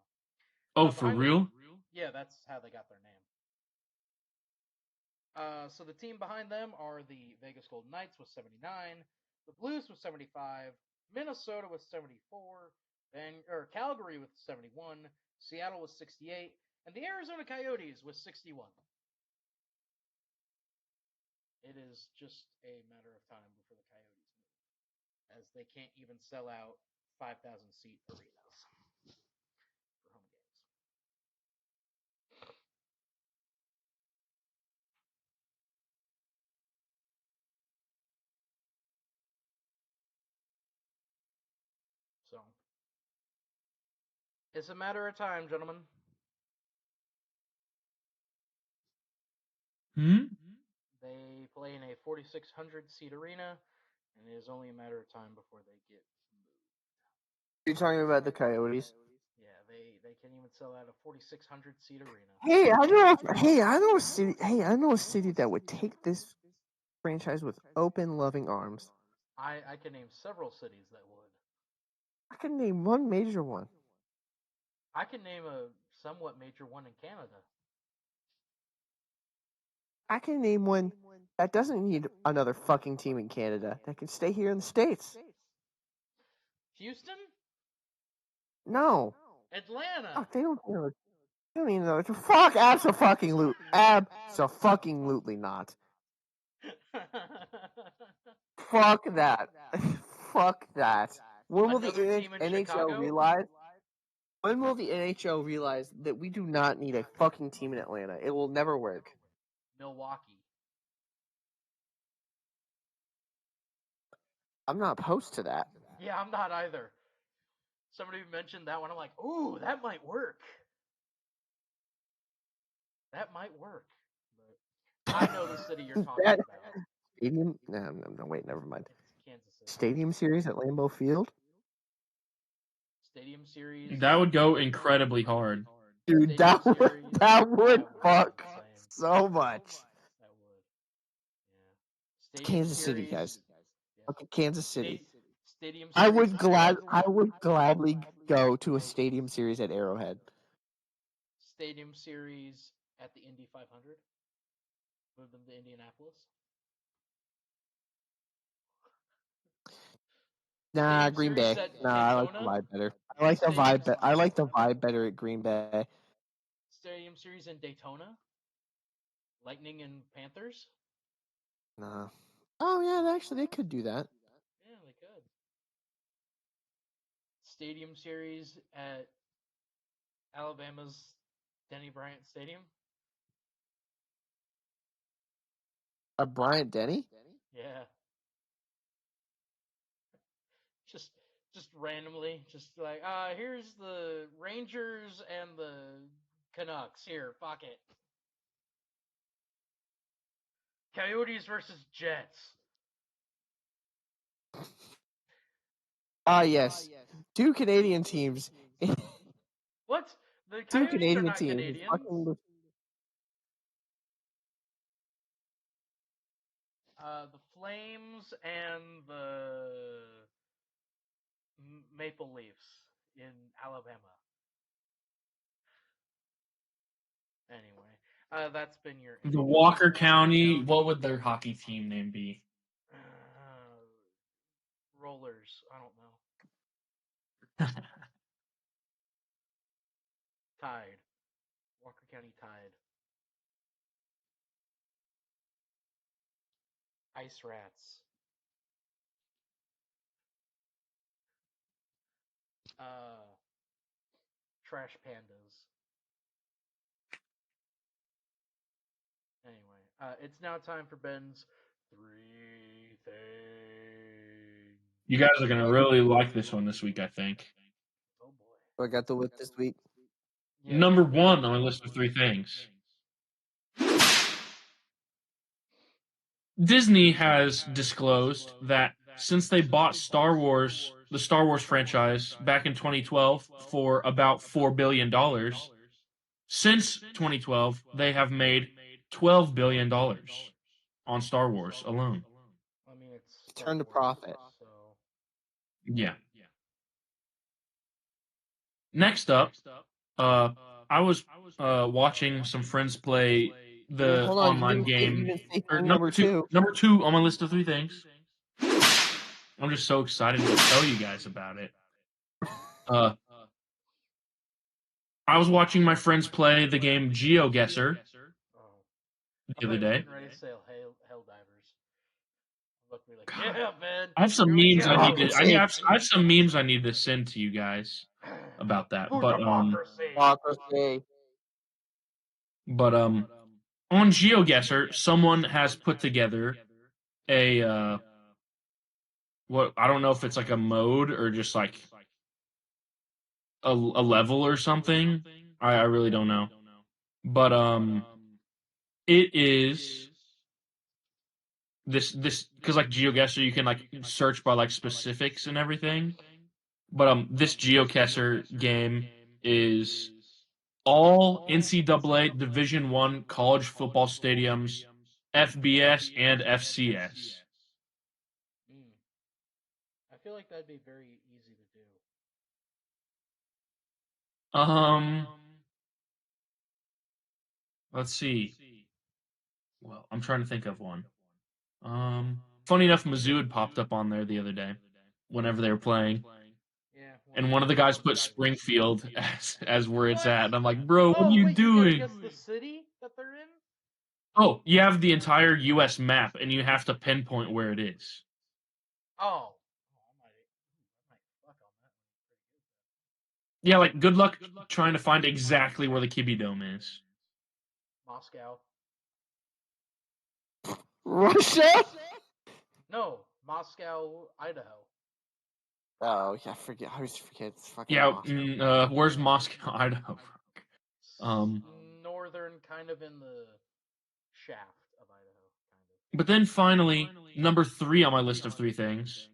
Oh, for real? Yeah, that's how they got their name. So the team behind them are the Vegas Golden Knights with 79, the Blues with 75, Minnesota with 74, Calgary with 71, Seattle with 68, and the Arizona Coyotes with 61. It is just a matter of time before the Coyotes move, as they can't even sell out 5,000-seat arenas for home games. So, it's a matter of time, gentlemen. They play in a 4,600-seat arena, and it is only a matter of time before they get moved. You're talking about the Coyotes? Yeah, they can't even sell out a 4,600 seat arena. Hey, I know a city that would take this franchise with open, loving arms. I can name several cities that would. I can name one major one. I can name a somewhat major one in Canada. I can name one that doesn't need another fucking team in Canada that can stay here in the States. Houston? No. Atlanta? Fuck, they don't need another. Fuck, abso-fucking-lutely not. Fuck that. Fuck that. When will the Another team in NHL Chicago? realize? When will the NHL realize that we do not need a fucking team in Atlanta? It will never work. Milwaukee. I'm not opposed to that. Yeah, I'm not either. Somebody mentioned that one. I'm like, ooh, that might work. That might work. But I know the city you're talking about. Stadium? No, wait, never mind. It's Kansas City. Stadium series at Lambeau Field? Stadium series. That would go incredibly hard. Dude, that would fuck so much. That would. Yeah. Kansas City, guys. Yeah. Okay, Kansas City. Stadium I series. would gladly go to a stadium series at Arrowhead. Stadium series at the Indy 500. Would have been the Indianapolis. Nah, Stadium Green series Bay. at Nah, I like the Daytona? vibe better. I like the vibe. I like the vibe better at Green Bay. Stadium series in Daytona. Lightning and Panthers. Nah. Oh yeah, actually they could do that. Yeah, they could. Stadium series at Alabama's Denny Bryant Stadium. A Bryant Denny? Yeah. Just randomly, just like, here's the Rangers and the Canucks. Here, fuck it. Coyotes versus Jets. Ah yes, two Canadian teams. What? The Two Coyotes are Canadian not teams. Canadians. The Flames and the Maple Leafs in Alabama. Anyway, that's been your... The Walker County, what would their hockey team name be? Rollers. I don't know. Tide. Walker County Tide. Ice Rats. Trash Pandas. Anyway, it's now time for Ben's 3 things. You guys are going to really like this one this week, I think. Oh boy. I got the whip this week. Yeah. Number 1 on my list of 3 things. Disney has disclosed that since they bought Star Wars, the Star Wars franchise, back in 2012 for about $4 billion, since 2012, they have made $12 billion on Star Wars alone. I mean, it's Turn to profit. So... Yeah. Next up, I was watching some friends play the online game. Number two on my list of 3 things. I'm just so excited to tell you guys about it. I was watching my friends play the game GeoGuessr the other day. Ready to say Helldivers. Look me like, yeah, man. I have some memes I have some memes I need to send to you guys about that. But on GeoGuessr, someone has put together a what I don't know if it's like a mode or just like a level or something. I really don't know. But it is this because like GeoGuessr you can like search by like specifics and everything. But this GeoGuessr game is all NCAA Division I college football stadiums, FBS and FCS. I feel like that'd be very easy to do. Let's see. Well, I'm trying to think of one. Funny enough, Mizzou had popped up on there the other day whenever they were playing. Yeah. And one of the guys put Springfield as where it's at. And I'm like, bro, what are you wait, doing? You gotta guess the city that they're in? Oh, you have the entire U.S. map, and you have to pinpoint where it is. Oh. I might fuck on that. Yeah, like, good luck trying to find exactly where the Kibby Dome is. Moscow. Russia? No, Moscow, Idaho. Oh, yeah, I always forget. It's fucking Yeah, where's Moscow, Idaho? Northern, kind of in the shaft of Idaho, kind of. But then finally, number 3 on my list of 3 things.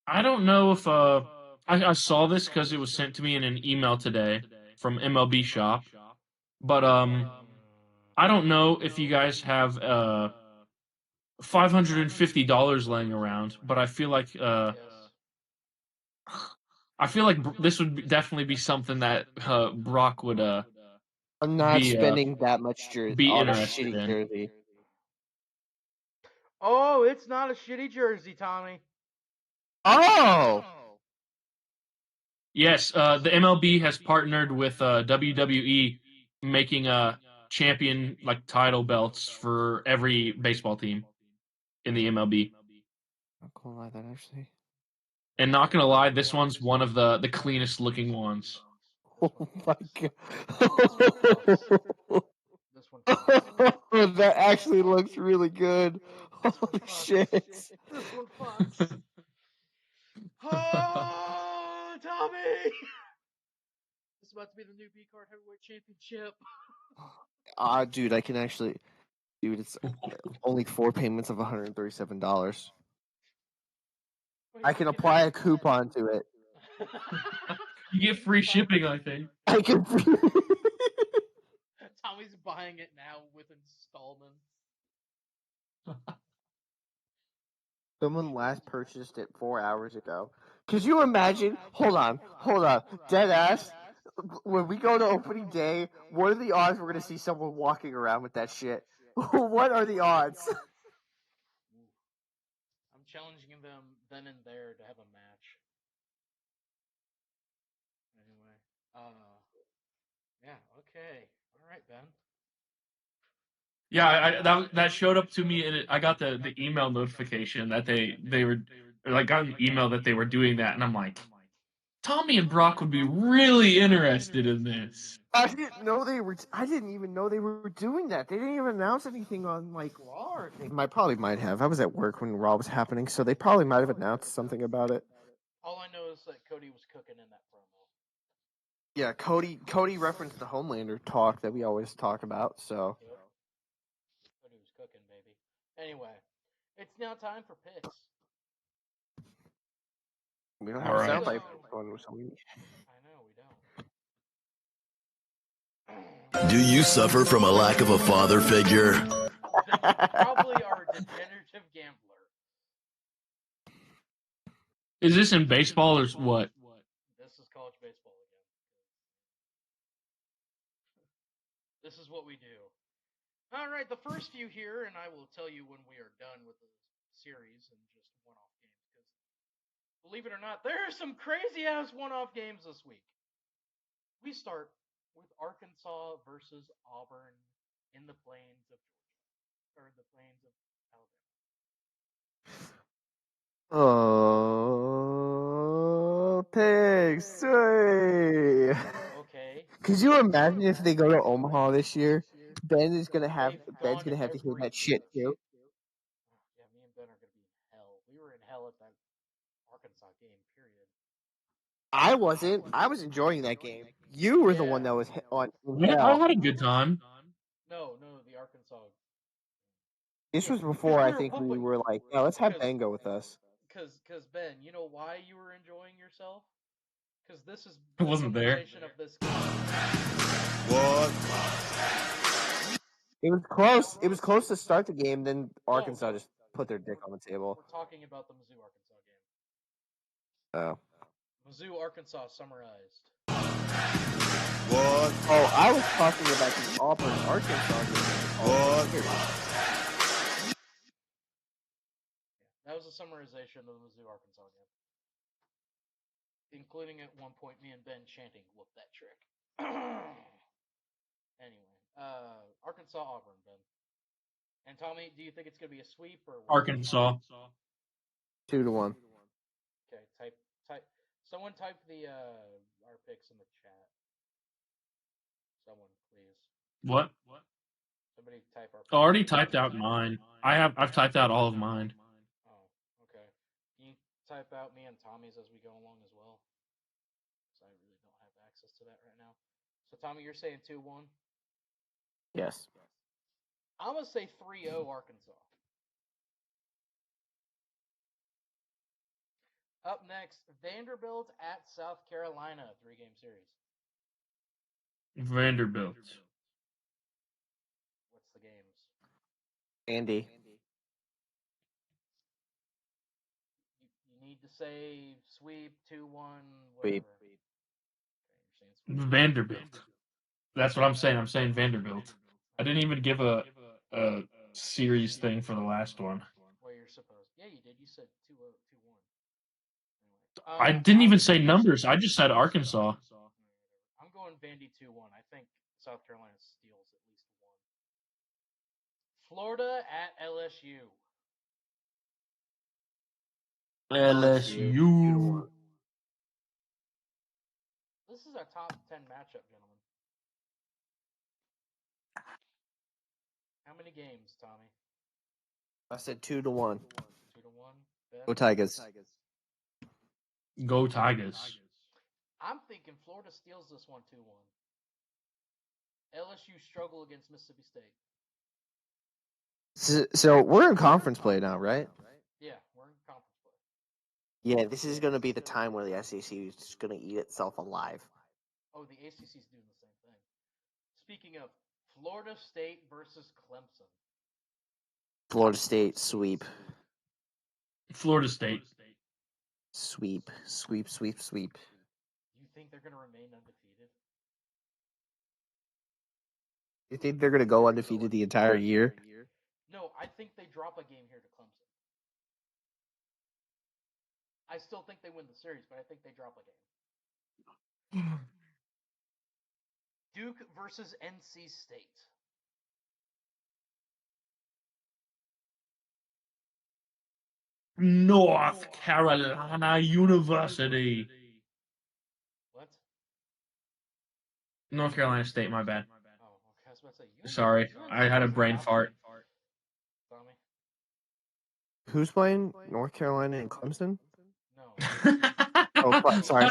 I don't know if I saw this because it was sent to me in an email today from MLB Shop, but I don't know if you guys have $550 laying around, but I feel like this would definitely be something that Brock would I'm not spending that much be on a interested shitty in. jersey. Oh, it's not a shitty jersey, Tommy. Oh! Yes, the MLB has partnered with WWE, making champion title belts for every baseball team in the MLB. I'm gonna lie, that actually. And not gonna lie, this one's one of the cleanest looking ones. Oh my god! This one. That actually looks really good. Holy shit! This one fucks. Oh, Tommy! This is about to be the new B Card Heavyweight Championship. Dude, I can actually. Dude, it's only 4 payments of $137. I can apply a coupon to it. You get free shipping, I think. I can. Tommy's buying it now with installments. Someone last purchased it 4 hours ago. Could you imagine? Hold on. Dead ass. When we go to opening day, what are the odds we're gonna see someone walking around with that shit? What are the odds? I'm challenging them then and there to have a match. Anyway, yeah, okay, all right, Ben. Yeah, that showed up to me, and I got the email notification that they were got an email that they were doing that, and I'm like, Tommy and Brock would be really interested in this. I didn't know they were. I didn't even know they were doing that. They didn't even announce anything on Raw. They probably might have. I was at work when Raw was happening, so they probably might have announced something about it. All I know is that Cody was cooking in that promo. Yeah, Cody referenced the Homelander talk that we always talk about. So. Yep. Cody was cooking, baby. Anyway, it's now time for picks. We don't have a soundbite going, so we. I know we don't. Do you suffer from a lack of a father figure? Probably our degenerative gambler. Is this in baseball or what? This is college baseball again. This is what we do. All right, the first few here, and I will tell you when we are done with the series and just one-off games. Because believe it or not, there are some crazy-ass one-off games this week. We start with Arkansas versus Auburn in the plains of Georgia, or the plains of Oh, Alabama. pigs! Okay. Could you imagine if they go to Omaha this year? Ben's gonna have to hear that shit too. Yeah, me and Ben are gonna be in hell. We were in hell at that Arkansas game. Period. I wasn't. I was enjoying that game. You were the one that was on. Yeah, I had a good time. No, the Arkansas. This Yeah, was before I we were think we whooping were you. like, yeah, let's have 'Cause- Ben go with us. Cause Ben, you know why you were enjoying yourself? Because this is I the wasn't there. summarization of this game. What? It was close. It was close to start the game. Then Arkansas no. just put their dick on the table. We're talking about the Mizzou Arkansas game. Oh. Mizzou Arkansas summarized. What? Oh, I was talking about the Auburn Arkansas game. What? That was a summarization of the Mizzou Arkansas game, including at one point me and Ben chanting "Whoop that trick." Anyway, Arkansas Auburn, Ben. And Tommy, do you think it's gonna be a sweep or what? Arkansas. 2-1. Okay, type. Someone type the our picks in the chat. Someone, please. What? Somebody type our. I already typed out mine. I've typed out all of mine. Oh, okay. Can you type out me and Tommy's as we go along as well? Because I really don't have access to that right now. So Tommy, you're saying 2-1. Yes. I'm gonna say 3-0 Arkansas. Up next, Vanderbilt at South Carolina, 3-game series. Vanderbilt. What's the games? Andy. You need to say sweep, 2-1, Sweep. whatever. Okay, you're saying sweep. Vanderbilt. That's what I'm saying. I'm saying Vanderbilt. I didn't even give a series thing for the last one. Well, you're supposed. Yeah, you did. You said 2-0, 2-1. I didn't even say numbers. I just said Arkansas. I'm going Vandy 2-1. I think South Carolina steals at least one. Florida at LSU. LSU. This is a top 10 matchup, gentlemen. How many games, Tommy? I said 2-1. 2-1. Ben? Go Tigers. Go Tigers. I'm thinking Florida steals this one 2-1. LSU struggle against Mississippi State. So we're in conference play now, right? Yeah, we're in conference play. Yeah, this is going to be the time where the SEC is just going to eat itself alive. Oh, the ACC's doing the same thing. Speaking of, Florida State versus Clemson. Florida State sweep. Florida State. Sweep. Sweep, sweep, sweep. You think they're going to remain undefeated? You think they're going to go undefeated the entire year? No, I think they drop a game here to Clemson. I still think they win the series, but I think they drop a game. Duke versus NC State. North Carolina University. What? North Carolina State, my bad. Oh, okay. I was about to say, Sorry, I had a brain fart. Tommy? Who's playing North Carolina and Clemson? No. Oh, fuck. Sorry.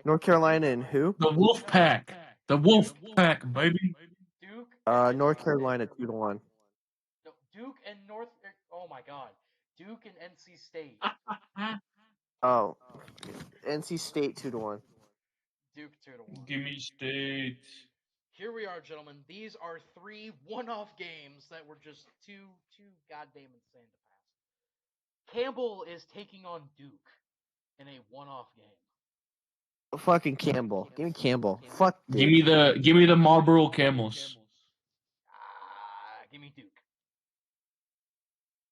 North Carolina and who? The Wolf Pack. The Wolf Pack, baby. Duke. North Carolina 2-1. No, Duke and North. Oh my God. Duke and NC State. Oh, NC State 2-1. Duke 2-1. Give me State. Here we are, gentlemen. These are 3 one-off games that were just too goddamn insane to pass. Campbell is taking on Duke in a one-off game. Fucking Campbell. Give me Campbell. Fuck. Give me the Marlboro Camels. Give me Duke.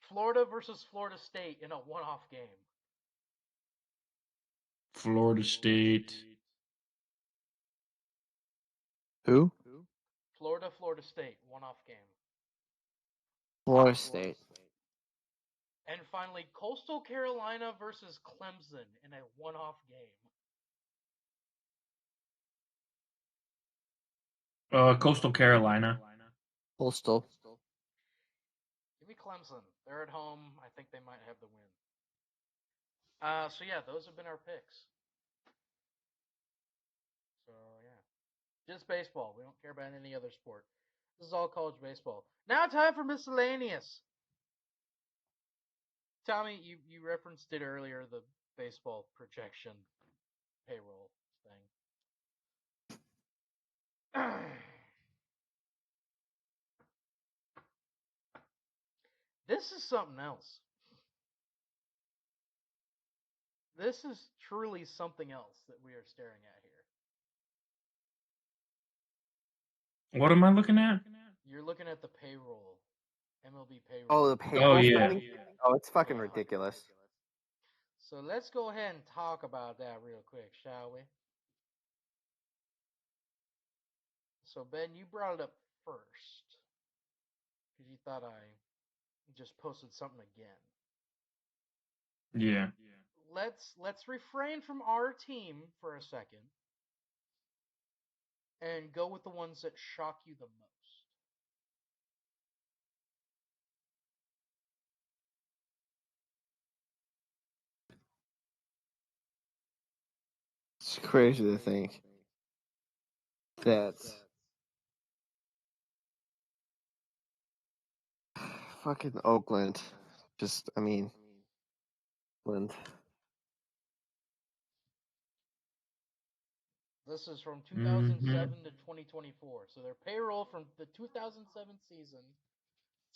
Florida versus Florida State in a one-off game. Florida State. Who? Florida State, one-off game. Florida State. And finally, Coastal Carolina versus Clemson in a one-off game. Coastal Carolina. Coastal. Give me Clemson. They're at home. I think they might have the win. So yeah, those have been our picks. So yeah, just baseball. We don't care about any other sport. This is all college baseball. Now time for miscellaneous. Tommy, you referenced it earlier, the baseball projection payroll thing. This is something else. This is truly something else that we are staring at here. What am I looking at? You're looking at the payroll. MLB payroll. Oh, the payroll yeah. spending? Oh, it's fucking ridiculous. So let's go ahead and talk about that real quick, shall we? So Ben, you brought it up first because you thought I just posted something again. Yeah. Let's refrain from our team for a second and go with the ones that shock you the most. It's crazy to think that fucking Oakland just, I mean, Oakland. This is from 2007 to 2024. So their payroll from the 2007 season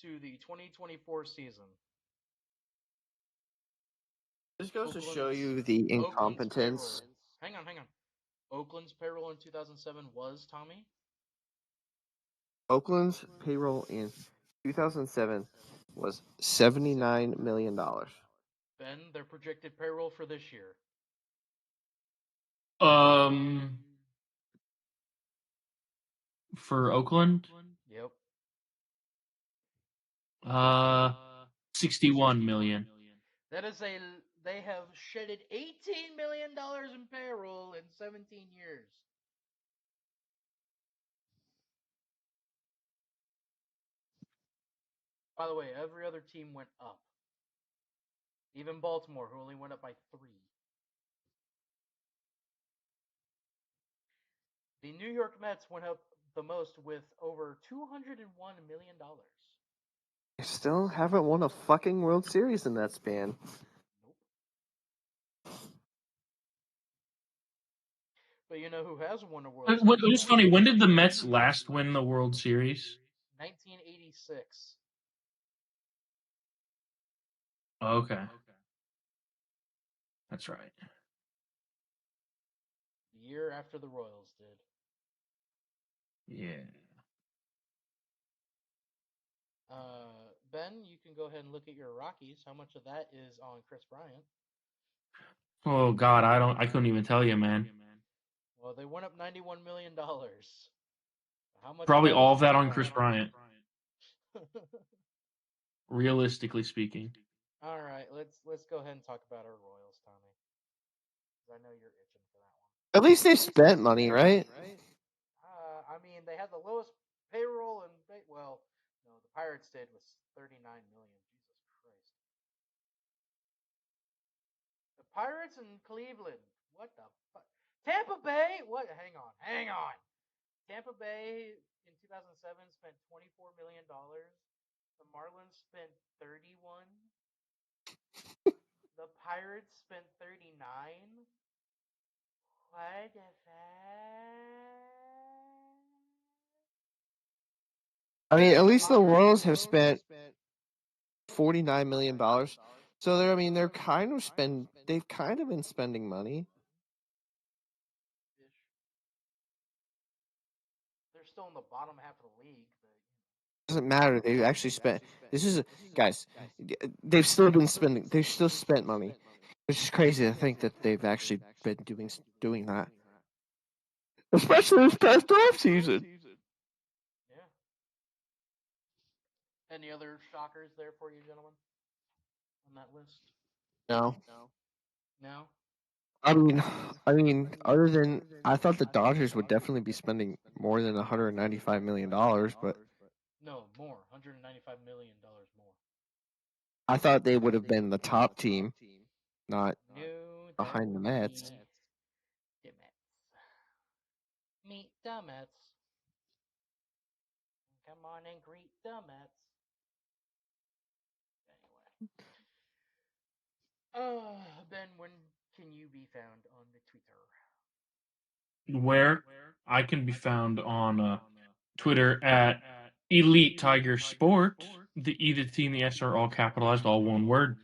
to the 2024 season. This goes to show you the incompetence. Hang on. Oakland's payroll in 2007 was, Tommy? Oakland's payroll in 2007 was $79 million. Ben, their projected payroll for this year. For Oakland? Yep. 61 million. That is they have shedded $18 million in payroll in 17 years. By the way, every other team went up. Even Baltimore, who only went up by 3. The New York Mets went up the most with over $201 million. They still haven't won a fucking World Series in that span. Nope. But you know who has won a World It Series? was funny. When did the Mets last win the World Series? 1986. Okay. That's right. The year after the Royals did. Yeah. Ben, you can go ahead and look at your Rockies. How much of that is on Chris Bryant? Oh God, I couldn't even tell you, man. Well, they went up $91 million. How much? Probably all of that on Chris Bryant. Realistically speaking. All right, let's go ahead and talk about our Royals, Tommy. I know you're itching for that one. At least they spent money, right? I mean, they had the lowest payroll, and no, the Pirates did was $39 million. Jesus Christ. The Pirates in Cleveland. What the fuck? Tampa Bay. What? Hang on. Tampa Bay in 2007 spent $24 million. The Marlins spent 31. The Pirates spent 39. What the fuck? I mean, at least the Royals have spent $49 million. So they've kind of been spending money. They're still in the bottom half of the league, but Doesn't matter. They've actually spent. Guys. They've still spent money, which is crazy to think that they've actually been doing that, especially this past off season. yeah. Any other shockers there for you, gentlemen, on that list? No. No. I mean, other than I thought the Dodgers would definitely be spending more than $195 million, but No, more. $195 million more. I thought they would have been the top team, not No, behind the Mets. The Mets. Meet the Mets. Come come on and greet the Mets. Anyway. Ben, when can you be found on the Twitter? Where I can be found on Twitter at Elite Tiger Sport. The E, the T, and the S are all capitalized, all one word.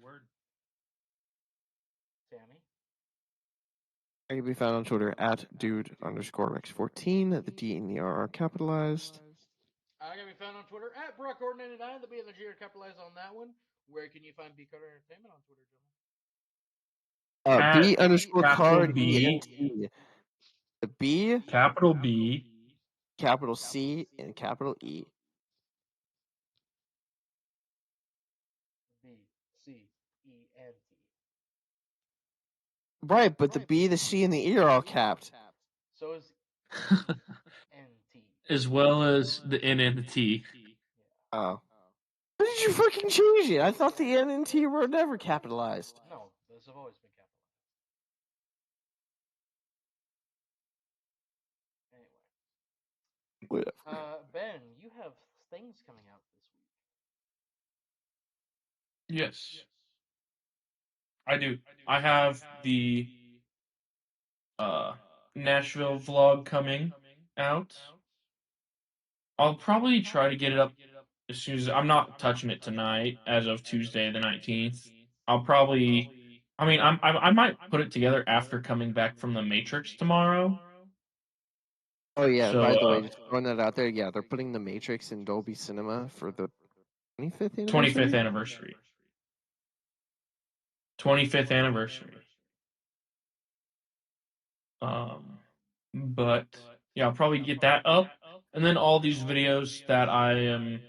Sammy? I can be found on Twitter at dude_rex14. The D and the R are capitalized. I can be found on Twitter at BrockGordon99. The B and the G are capitalized on that one. Where can you find B Cutter Entertainment on Twitter, gentlemen? B_card B, ENT. The B, capital B, capital C, and capital E. BCENT. Right, but the B, the C, and the E are all capped. So is NT. as well as the N and the T. Oh. Why did you fucking change it? I thought the N and T were never capitalized. No, those have always been capitalized. Anyway. Whatever. Ben, you have things coming out this week. Yes. I do. I have the Nashville vlog coming out. I'll probably try to get it up as soon as I'm not touching it tonight, as of Tuesday the 19th. I'll probably. I mean, I might put it together after coming back from the Matrix tomorrow. Oh yeah, So, by the way, just throwing that out there, yeah, they're putting the Matrix in Dolby Cinema for the 25th anniversary? 25th anniversary. 25th anniversary. But yeah, I'll probably get that up, and then all these videos that I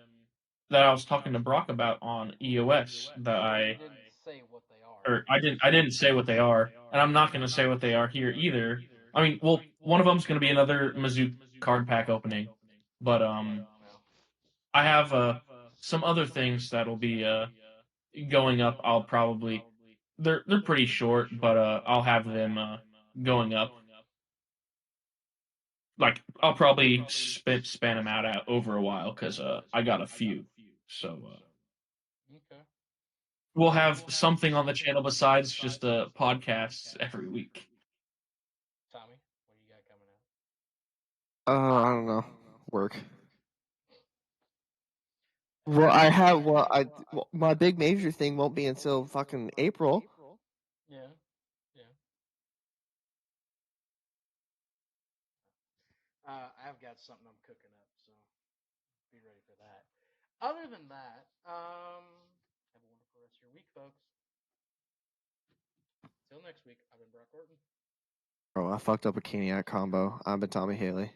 was talking to Brock about on EOS that I didn't say what they are. or I didn't say what they are, and I'm not going to say what they are here either. I mean, well, one of them's going to be another Mizzou card pack opening, but I have some other things that'll be going up. I'll probably they're pretty short, but I'll have them going up. Like I'll probably span them out over a while because I got a few. So okay. We'll have something on the channel besides just podcasts every week. Tommy, what do you got coming out? I don't know. Work. Well, my big major thing won't be until fucking April. Yeah. I've got something I'm cooking up, so be ready for that. Other than that, have a wonderful rest of your week, folks. Till next week, I've been Brock Orton. Bro, I fucked up a Caniac combo. I've been Tommy Haley.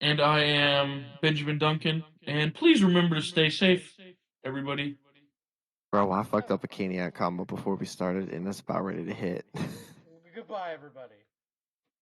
And I am Benjamin Duncan. And please remember to stay safe, everybody. Bro, I fucked up a Caniac combo before we started, and it's about ready to hit. Goodbye, everybody.